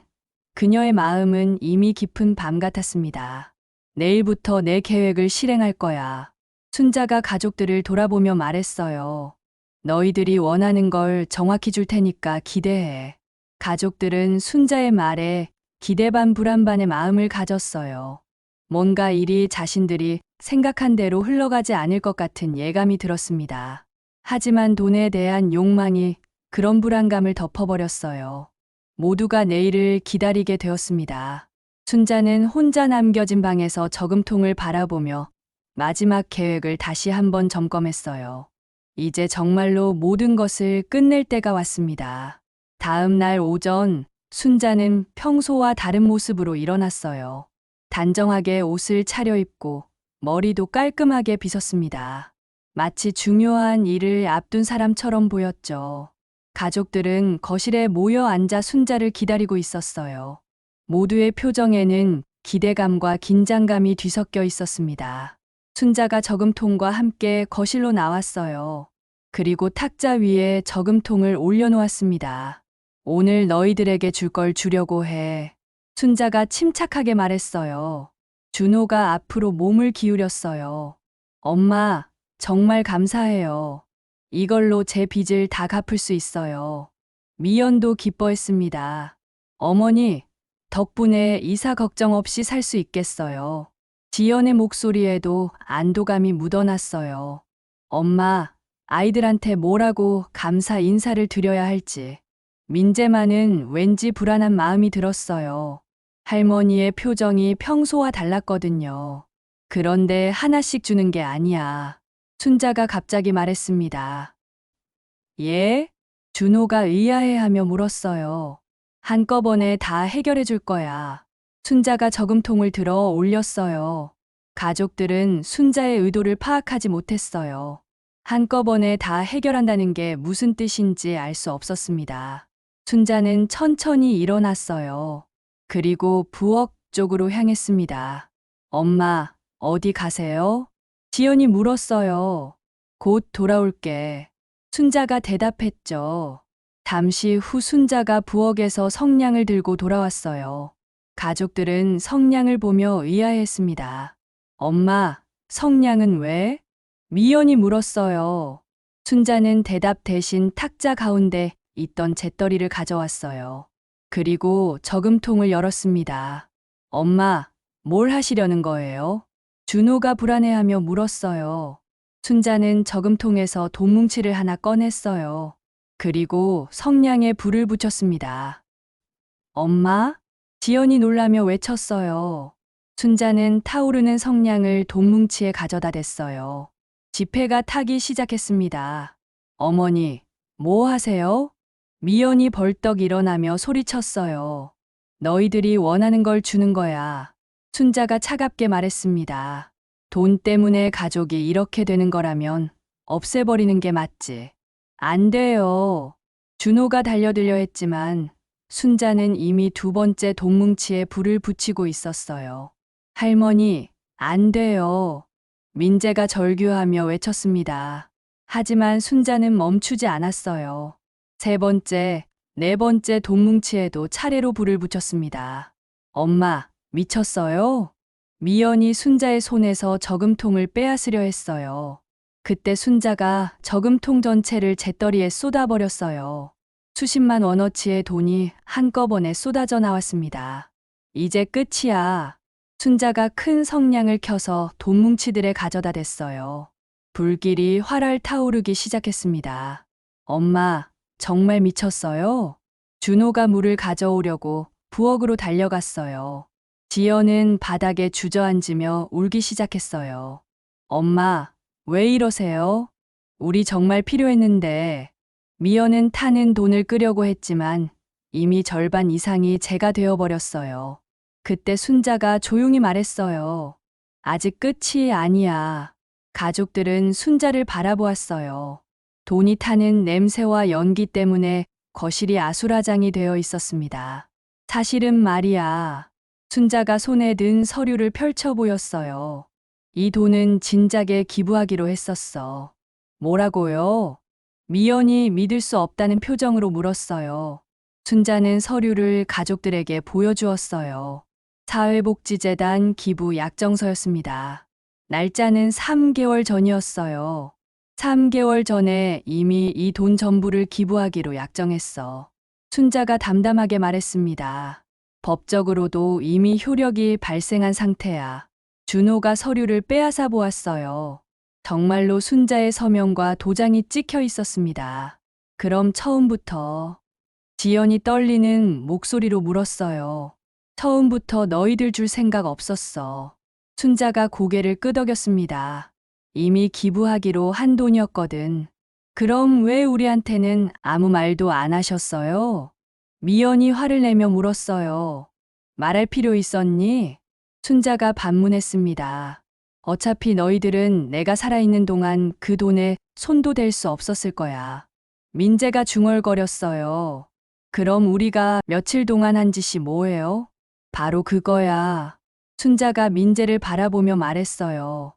그녀의 마음은 이미 깊은 밤 같았습니다. 내일부터 내 계획을 실행할 거야. 순자가 가족들을 돌아보며 말했어요. 너희들이 원하는 걸 정확히 줄 테니까 기대해. 가족들은 순자의 말에 기대 반 불안 반의 마음을 가졌어요. 뭔가 일이 자신들이 생각한 대로 흘러가지 않을 것 같은 예감이 들었습니다. 하지만 돈에 대한 욕망이 그런 불안감을 덮어버렸어요. 모두가 내일을 기다리게 되었습니다. 순자는 혼자 남겨진 방에서 저금통을 바라보며 마지막 계획을 다시 한번 점검했어요. 이제 정말로 모든 것을 끝낼 때가 왔습니다. 다음 날 오전, 순자는 평소와 다른 모습으로 일어났어요. 단정하게 옷을 차려입고 머리도 깔끔하게 빗었습니다. 마치 중요한 일을 앞둔 사람처럼 보였죠. 가족들은 거실에 모여 앉아 순자를 기다리고 있었어요. 모두의 표정에는 기대감과 긴장감이 뒤섞여 있었습니다. 순자가 저금통과 함께 거실로 나왔어요. 그리고 탁자 위에 저금통을 올려놓았습니다. 오늘 너희들에게 줄 걸 주려고 해. 순자가 침착하게 말했어요. 준호가 앞으로 몸을 기울였어요. 엄마, 정말 감사해요. 이걸로 제 빚을 다 갚을 수 있어요. 미연도 기뻐했습니다. 어머니, 덕분에 이사 걱정 없이 살 수 있겠어요. 지연의 목소리에도 안도감이 묻어났어요. 엄마, 아이들한테 뭐라고 감사 인사를 드려야 할지. 민재만은 왠지 불안한 마음이 들었어요. 할머니의 표정이 평소와 달랐거든요. 그런데 하나씩 주는 게 아니야. 순자가 갑자기 말했습니다. 예? 준호가 의아해하며 물었어요. 한꺼번에 다 해결해 줄 거야. 순자가 저금통을 들어 올렸어요. 가족들은 순자의 의도를 파악하지 못했어요. 한꺼번에 다 해결한다는 게 무슨 뜻인지 알 수 없었습니다. 순자는 천천히 일어났어요. 그리고 부엌 쪽으로 향했습니다. 엄마, 어디 가세요? 지연이 물었어요. 곧 돌아올게. 순자가 대답했죠. 잠시 후 순자가 부엌에서 성냥을 들고 돌아왔어요. 가족들은 성냥을 보며 의아해했습니다. 엄마, 성냥은 왜? 미연이 물었어요. 순자는 대답 대신 탁자 가운데 있던 잿더리를 가져왔어요. 그리고 저금통을 열었습니다. 엄마, 뭘 하시려는 거예요? 준호가 불안해하며 물었어요. 순자는 저금통에서 돈뭉치를 하나 꺼냈어요. 그리고 성냥에 불을 붙였습니다. 엄마? 지연이 놀라며 외쳤어요. 순자는 타오르는 성냥을 돈뭉치에 가져다 댔어요. 지폐가 타기 시작했습니다. 어머니, 뭐 하세요? 미연이 벌떡 일어나며 소리쳤어요. 너희들이 원하는 걸 주는 거야. 순자가 차갑게 말했습니다. 돈 때문에 가족이 이렇게 되는 거라면 없애버리는 게 맞지. 안 돼요. 준호가 달려들려 했지만 순자는 이미 두 번째 돈뭉치에 불을 붙이고 있었어요. 할머니, 안 돼요. 민재가 절규하며 외쳤습니다. 하지만 순자는 멈추지 않았어요. 세 번째, 네 번째 돈뭉치에도 차례로 불을 붙였습니다. 엄마, 미쳤어요? 미연이 순자의 손에서 저금통을 빼앗으려 했어요. 그때 순자가 저금통 전체를 재떨이에 쏟아버렸어요. 수십만 원어치의 돈이 한꺼번에 쏟아져 나왔습니다. 이제 끝이야. 순자가 큰 성냥을 켜서 돈뭉치들에 가져다 댔어요. 불길이 활활 타오르기 시작했습니다. 엄마, 정말 미쳤어요? 준호가 물을 가져오려고 부엌으로 달려갔어요. 지연은 바닥에 주저앉으며 울기 시작했어요. 엄마, 왜 이러세요? 우리 정말 필요했는데. 미연은 타는 돈을 끄려고 했지만 이미 절반 이상이 제가 되어버렸어요. 그때 순자가 조용히 말했어요. 아직 끝이 아니야. 가족들은 순자를 바라보았어요. 돈이 타는 냄새와 연기 때문에 거실이 아수라장이 되어 있었습니다. 사실은 말이야. 순자가 손에 든 서류를 펼쳐 보였어요. 이 돈은 진작에 기부하기로 했었어. 뭐라고요? 미연이 믿을 수 없다는 표정으로 물었어요. 순자는 서류를 가족들에게 보여주었어요. 사회복지재단 기부 약정서였습니다. 날짜는 3개월 전이었어요. 3개월 전에 이미 이 돈 전부를 기부하기로 약정했어. 순자가 담담하게 말했습니다. 법적으로도 이미 효력이 발생한 상태야. 준호가 서류를 빼앗아 보았어요. 정말로 순자의 서명과 도장이 찍혀 있었습니다. 그럼 처음부터 지연이 떨리는 목소리로 물었어요. 처음부터 너희들 줄 생각 없었어. 순자가 고개를 끄덕였습니다. 이미 기부하기로 한 돈이었거든. 그럼 왜 우리한테는 아무 말도 안 하셨어요? 미연이 화를 내며 물었어요. 말할 필요 있었니? 순자가 반문했습니다. 어차피 너희들은 내가 살아있는 동안 그 돈에 손도 댈 수 없었을 거야. 민재가 중얼거렸어요. 그럼 우리가 며칠 동안 한 짓이 뭐예요? 바로 그거야. 순자가 민재를 바라보며 말했어요.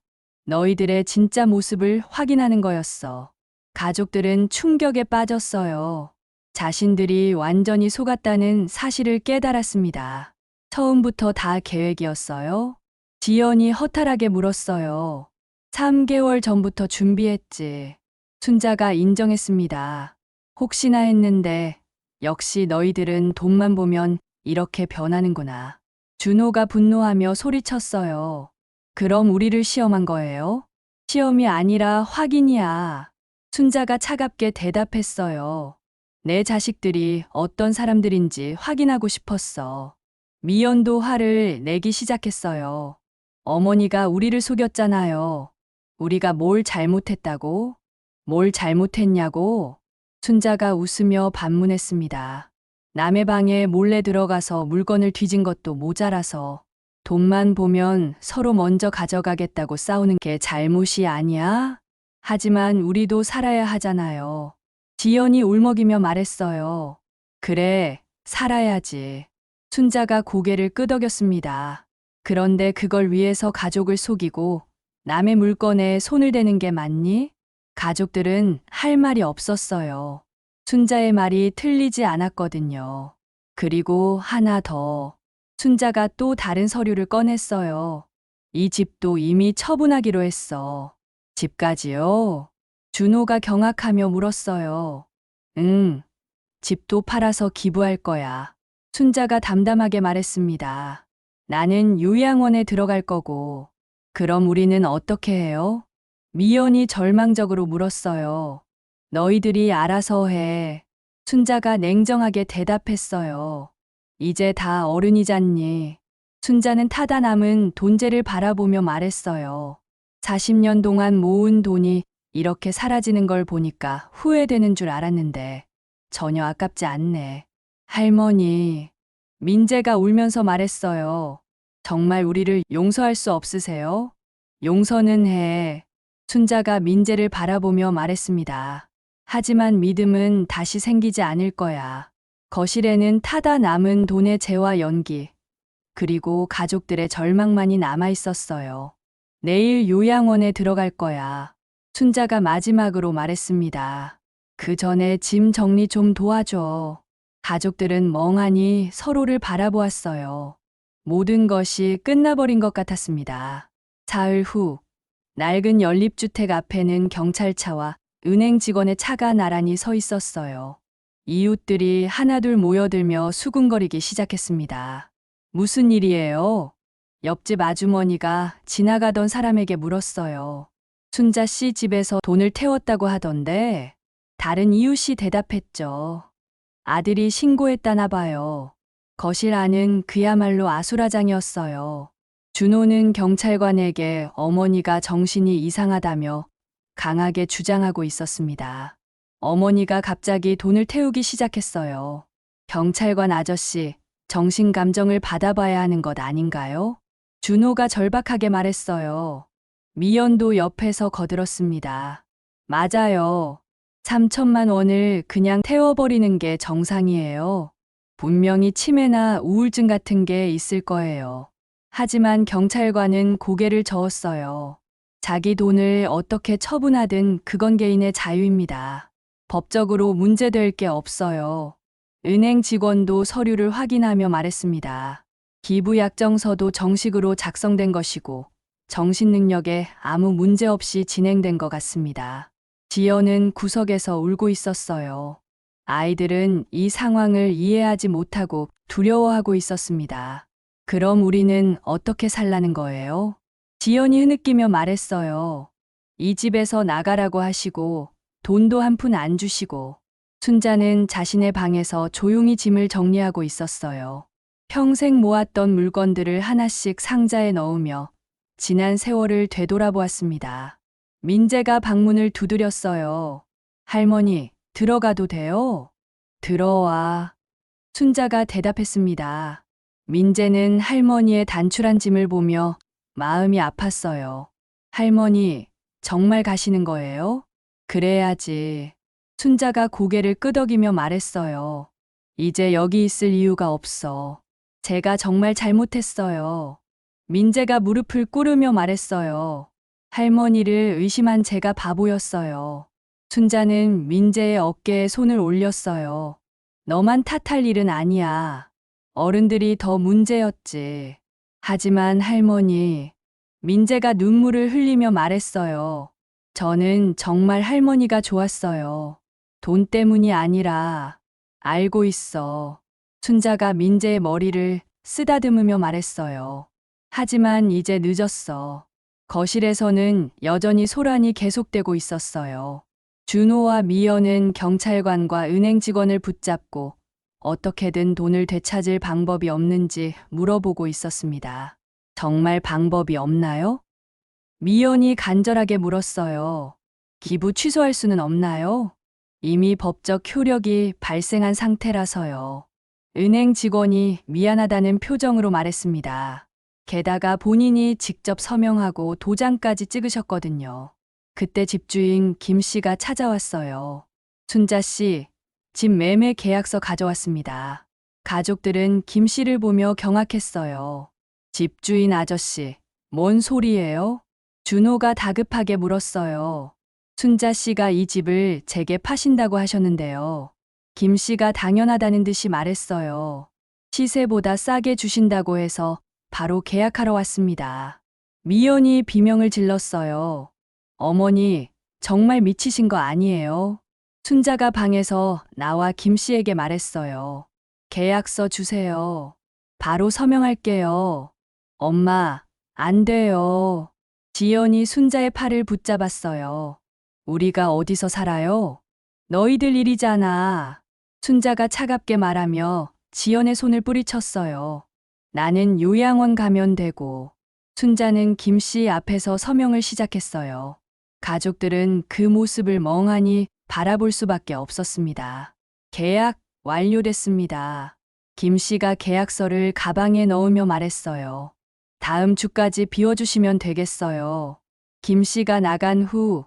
너희들의 진짜 모습을 확인하는 거였어. 가족들은 충격에 빠졌어요. 자신들이 완전히 속았다는 사실을 깨달았습니다. 처음부터 다 계획이었어요? 지연이 허탈하게 물었어요. 3개월 전부터 준비했지. 순자가 인정했습니다. 혹시나 했는데 역시 너희들은 돈만 보면 이렇게 변하는구나. 준호가 분노하며 소리쳤어요. 그럼 우리를 시험한 거예요? 시험이 아니라 확인이야. 순자가 차갑게 대답했어요. 내 자식들이 어떤 사람들인지 확인하고 싶었어. 미연도 화를 내기 시작했어요. 어머니가 우리를 속였잖아요. 우리가 뭘 잘못했다고? 뭘 잘못했냐고? 순자가 웃으며 반문했습니다. 남의 방에 몰래 들어가서 물건을 뒤진 것도 모자라서 돈만 보면 서로 먼저 가져가겠다고 싸우는 게 잘못이 아니야? 하지만 우리도 살아야 하잖아요. 지연이 울먹이며 말했어요. 그래, 살아야지. 순자가 고개를 끄덕였습니다. 그런데 그걸 위해서 가족을 속이고 남의 물건에 손을 대는 게 맞니? 가족들은 할 말이 없었어요. 순자의 말이 틀리지 않았거든요. 그리고 하나 더. 순자가 또 다른 서류를 꺼냈어요. 이 집도 이미 처분하기로 했어. 집까지요? 준호가 경악하며 물었어요. 응, 집도 팔아서 기부할 거야. 순자가 담담하게 말했습니다. 나는 요양원에 들어갈 거고. 그럼 우리는 어떻게 해요? 미연이 절망적으로 물었어요. 너희들이 알아서 해. 순자가 냉정하게 대답했어요. 이제 다 어른이잖니. 순자는 타다 남은 돈재를 바라보며 말했어요. 40년 동안 모은 돈이 이렇게 사라지는 걸 보니까 후회되는 줄 알았는데 전혀 아깝지 않네. 할머니, 민재가 울면서 말했어요. 정말 우리를 용서할 수 없으세요? 용서는 해. 순자가 민재를 바라보며 말했습니다. 하지만 믿음은 다시 생기지 않을 거야. 거실에는 타다 남은 돈의 재와 연기, 그리고 가족들의 절망만이 남아 있었어요. 내일 요양원에 들어갈 거야. 순자가 마지막으로 말했습니다. 그 전에 짐 정리 좀 도와줘. 가족들은 멍하니 서로를 바라보았어요. 모든 것이 끝나버린 것 같았습니다. 사흘 후, 낡은 연립주택 앞에는 경찰차와 은행 직원의 차가 나란히 서 있었어요. 이웃들이 하나둘 모여들며 수군거리기 시작했습니다. 무슨 일이에요? 옆집 아주머니가 지나가던 사람에게 물었어요. 순자 씨 집에서 돈을 태웠다고 하던데 다른 이웃이 대답했죠. 아들이 신고했다나 봐요. 거실 안은 그야말로 아수라장이었어요. 준호는 경찰관에게 어머니가 정신이 이상하다며 강하게 주장하고 있었습니다. 어머니가 갑자기 돈을 태우기 시작했어요. 경찰관 아저씨, 정신 감정을 받아봐야 하는 것 아닌가요? 준호가 절박하게 말했어요. 미연도 옆에서 거들었습니다. 맞아요. 3천만 원을 그냥 태워버리는 게 정상이에요. 분명히 치매나 우울증 같은 게 있을 거예요. 하지만 경찰관은 고개를 저었어요. 자기 돈을 어떻게 처분하든 그건 개인의 자유입니다. 법적으로 문제될 게 없어요. 은행 직원도 서류를 확인하며 말했습니다. 기부 약정서도 정식으로 작성된 것이고 정신 능력에 아무 문제 없이 진행된 것 같습니다. 지연은 구석에서 울고 있었어요. 아이들은 이 상황을 이해하지 못하고 두려워하고 있었습니다. 그럼 우리는 어떻게 살라는 거예요? 지연이 흐느끼며 말했어요. 이 집에서 나가라고 하시고 돈도 한 푼 안 주시고. 순자는 자신의 방에서 조용히 짐을 정리하고 있었어요. 평생 모았던 물건들을 하나씩 상자에 넣으며 지난 세월을 되돌아보았습니다. 민재가 방문을 두드렸어요. 할머니, 들어가도 돼요? 들어와. 순자가 대답했습니다. 민재는 할머니의 단출한 짐을 보며 마음이 아팠어요. 할머니, 정말 가시는 거예요? 그래야지. 순자가 고개를 끄덕이며 말했어요. 이제 여기 있을 이유가 없어. 제가 정말 잘못했어요. 민재가 무릎을 꿇으며 말했어요. 할머니를 의심한 제가 바보였어요. 순자는 민재의 어깨에 손을 올렸어요. 너만 탓할 일은 아니야. 어른들이 더 문제였지. 하지만 할머니, 민재가 눈물을 흘리며 말했어요. 저는 정말 할머니가 좋았어요. 돈 때문이 아니라. 알고 있어. 순자가 민재의 머리를 쓰다듬으며 말했어요. 하지만 이제 늦었어. 거실에서는 여전히 소란이 계속되고 있었어요. 준호와 미연은 경찰관과 은행 직원을 붙잡고 어떻게든 돈을 되찾을 방법이 없는지 물어보고 있었습니다. 정말 방법이 없나요? 미연이 간절하게 물었어요. 기부 취소할 수는 없나요? 이미 법적 효력이 발생한 상태라서요. 은행 직원이 미안하다는 표정으로 말했습니다. 게다가 본인이 직접 서명하고 도장까지 찍으셨거든요. 그때 집주인 김 씨가 찾아왔어요. 순자 씨, 집 매매 계약서 가져왔습니다. 가족들은 김 씨를 보며 경악했어요. 집주인 아저씨, 뭔 소리예요? 준호가 다급하게 물었어요. 순자 씨가 이 집을 제게 파신다고 하셨는데요. 김 씨가 당연하다는 듯이 말했어요. 시세보다 싸게 주신다고 해서 바로 계약하러 왔습니다. 미연이 비명을 질렀어요. 어머니, 정말 미치신 거 아니에요? 순자가 방에서 나와 김 씨에게 말했어요. 계약서 주세요. 바로 서명할게요. 엄마, 안 돼요. 지연이 순자의 팔을 붙잡았어요. 우리가 어디서 살아요? 너희들 일이잖아. 순자가 차갑게 말하며 지연의 손을 뿌리쳤어요. 나는 요양원 가면 되고, 순자는 김 씨 앞에서 서명을 시작했어요. 가족들은 그 모습을 멍하니 바라볼 수밖에 없었습니다. 계약 완료됐습니다. 김 씨가 계약서를 가방에 넣으며 말했어요. 다음 주까지 비워주시면 되겠어요. 김 씨가 나간 후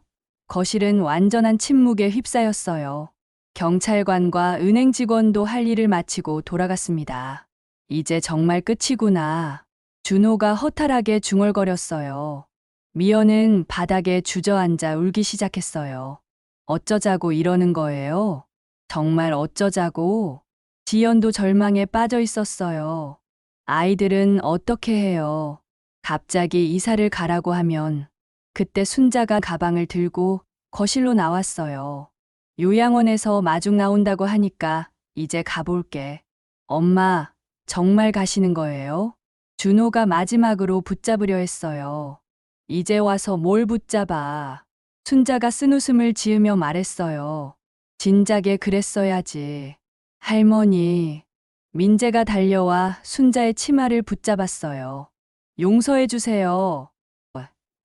거실은 완전한 침묵에 휩싸였어요. 경찰관과 은행 직원도 할 일을 마치고 돌아갔습니다. 이제 정말 끝이구나. 준호가 허탈하게 중얼거렸어요. 미연은 바닥에 주저앉아 울기 시작했어요. 어쩌자고 이러는 거예요? 정말 어쩌자고? 지연도 절망에 빠져 있었어요. 아이들은 어떻게 해요? 갑자기 이사를 가라고 하면 그때 순자가 가방을 들고 거실로 나왔어요. 요양원에서 마중 나온다고 하니까 이제 가볼게. 엄마, 정말 가시는 거예요? 준호가 마지막으로 붙잡으려 했어요. 이제 와서 뭘 붙잡아. 순자가 쓴웃음을 지으며 말했어요. 진작에 그랬어야지. 할머니. 민재가 달려와 순자의 치마를 붙잡았어요. 용서해 주세요.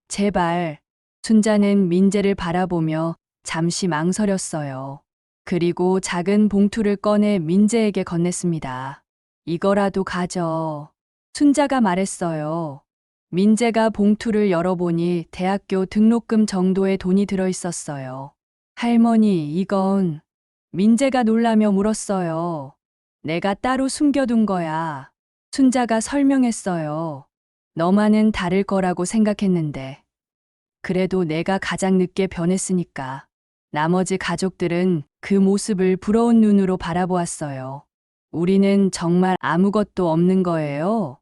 제발. 순자는 민재를 바라보며 잠시 망설였어요. 그리고 작은 봉투를 꺼내 민재에게 건넸습니다. 이거라도 가져. 순자가 말했어요. 민재가 봉투를 열어보니 대학교 등록금 정도의 돈이 들어있었어요. 할머니, 이건. 민재가 놀라며 물었어요. 내가 따로 숨겨둔 거야. 순자가 설명했어요. 너만은 다를 거라고 생각했는데. 그래도 내가 가장 늦게 변했으니까. 나머지 가족들은 그 모습을 부러운 눈으로 바라보았어요. 우리는 정말 아무것도 없는 거예요?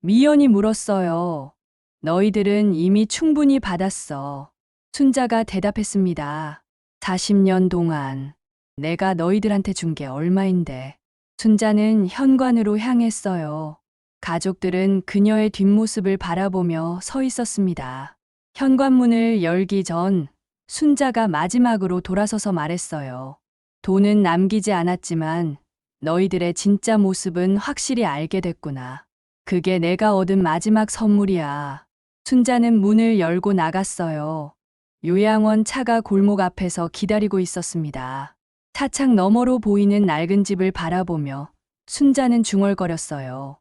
미연이 물었어요. 너희들은 이미 충분히 받았어. 순자가 대답했습니다. 40년 동안 내가 너희들한테 준 게 얼마인데. 순자는 현관으로 향했어요. 가족들은 그녀의 뒷모습을 바라보며 서 있었습니다. 현관문을 열기 전 순자가 마지막으로 돌아서서 말했어요. 돈은 남기지 않았지만 너희들의 진짜 모습은 확실히 알게 됐구나. 그게 내가 얻은 마지막 선물이야. 순자는 문을 열고 나갔어요. 요양원 차가 골목 앞에서 기다리고 있었습니다. 차창 너머로 보이는 낡은 집을 바라보며 순자는 중얼거렸어요.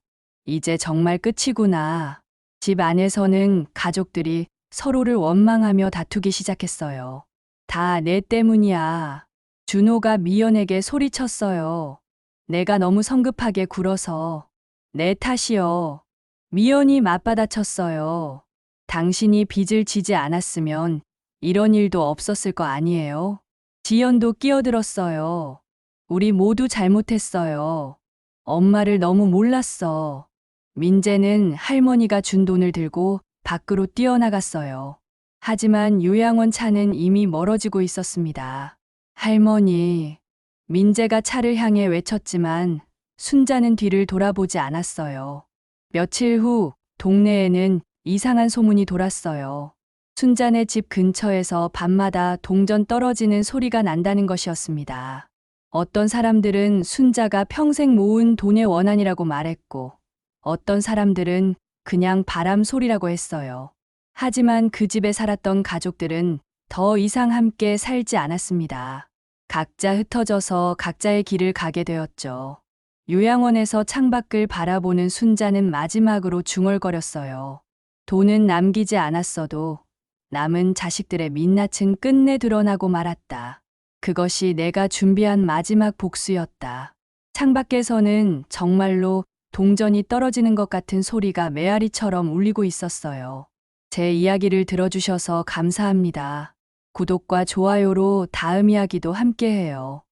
이제 정말 끝이구나. 집 안에서는 가족들이 서로를 원망하며 다투기 시작했어요. 다 내 때문이야. 준호가 미연에게 소리쳤어요. 내가 너무 성급하게 굴어서. 내 탓이요. 미연이 맞받아쳤어요. 당신이 빚을 지지 않았으면 이런 일도 없었을 거 아니에요? 지연도 끼어들었어요. 우리 모두 잘못했어요. 엄마를 너무 몰랐어. 민재는 할머니가 준 돈을 들고 밖으로 뛰어나갔어요. 하지만 요양원 차는 이미 멀어지고 있었습니다. 할머니. 민재가 차를 향해 외쳤지만 순자는 뒤를 돌아보지 않았어요. 며칠 후 동네에는 이상한 소문이 돌았어요. 순자네 집 근처에서 밤마다 동전 떨어지는 소리가 난다는 것이었습니다. 어떤 사람들은 순자가 평생 모은 돈의 원한이라고 말했고, 어떤 사람들은 그냥 바람 소리라고 했어요. 하지만 그 집에 살았던 가족들은 더 이상 함께 살지 않았습니다. 각자 흩어져서 각자의 길을 가게 되었죠. 요양원에서 창밖을 바라보는 순자는 마지막으로 중얼거렸어요. 돈은 남기지 않았어도 남은 자식들의 민낯은 끝내 드러나고 말았다. 그것이 내가 준비한 마지막 복수였다. 창밖에서는 정말로 동전이 떨어지는 것 같은 소리가 메아리처럼 울리고 있었어요. 제 이야기를 들어주셔서 감사합니다. 구독과 좋아요로 다음 이야기도 함께해요.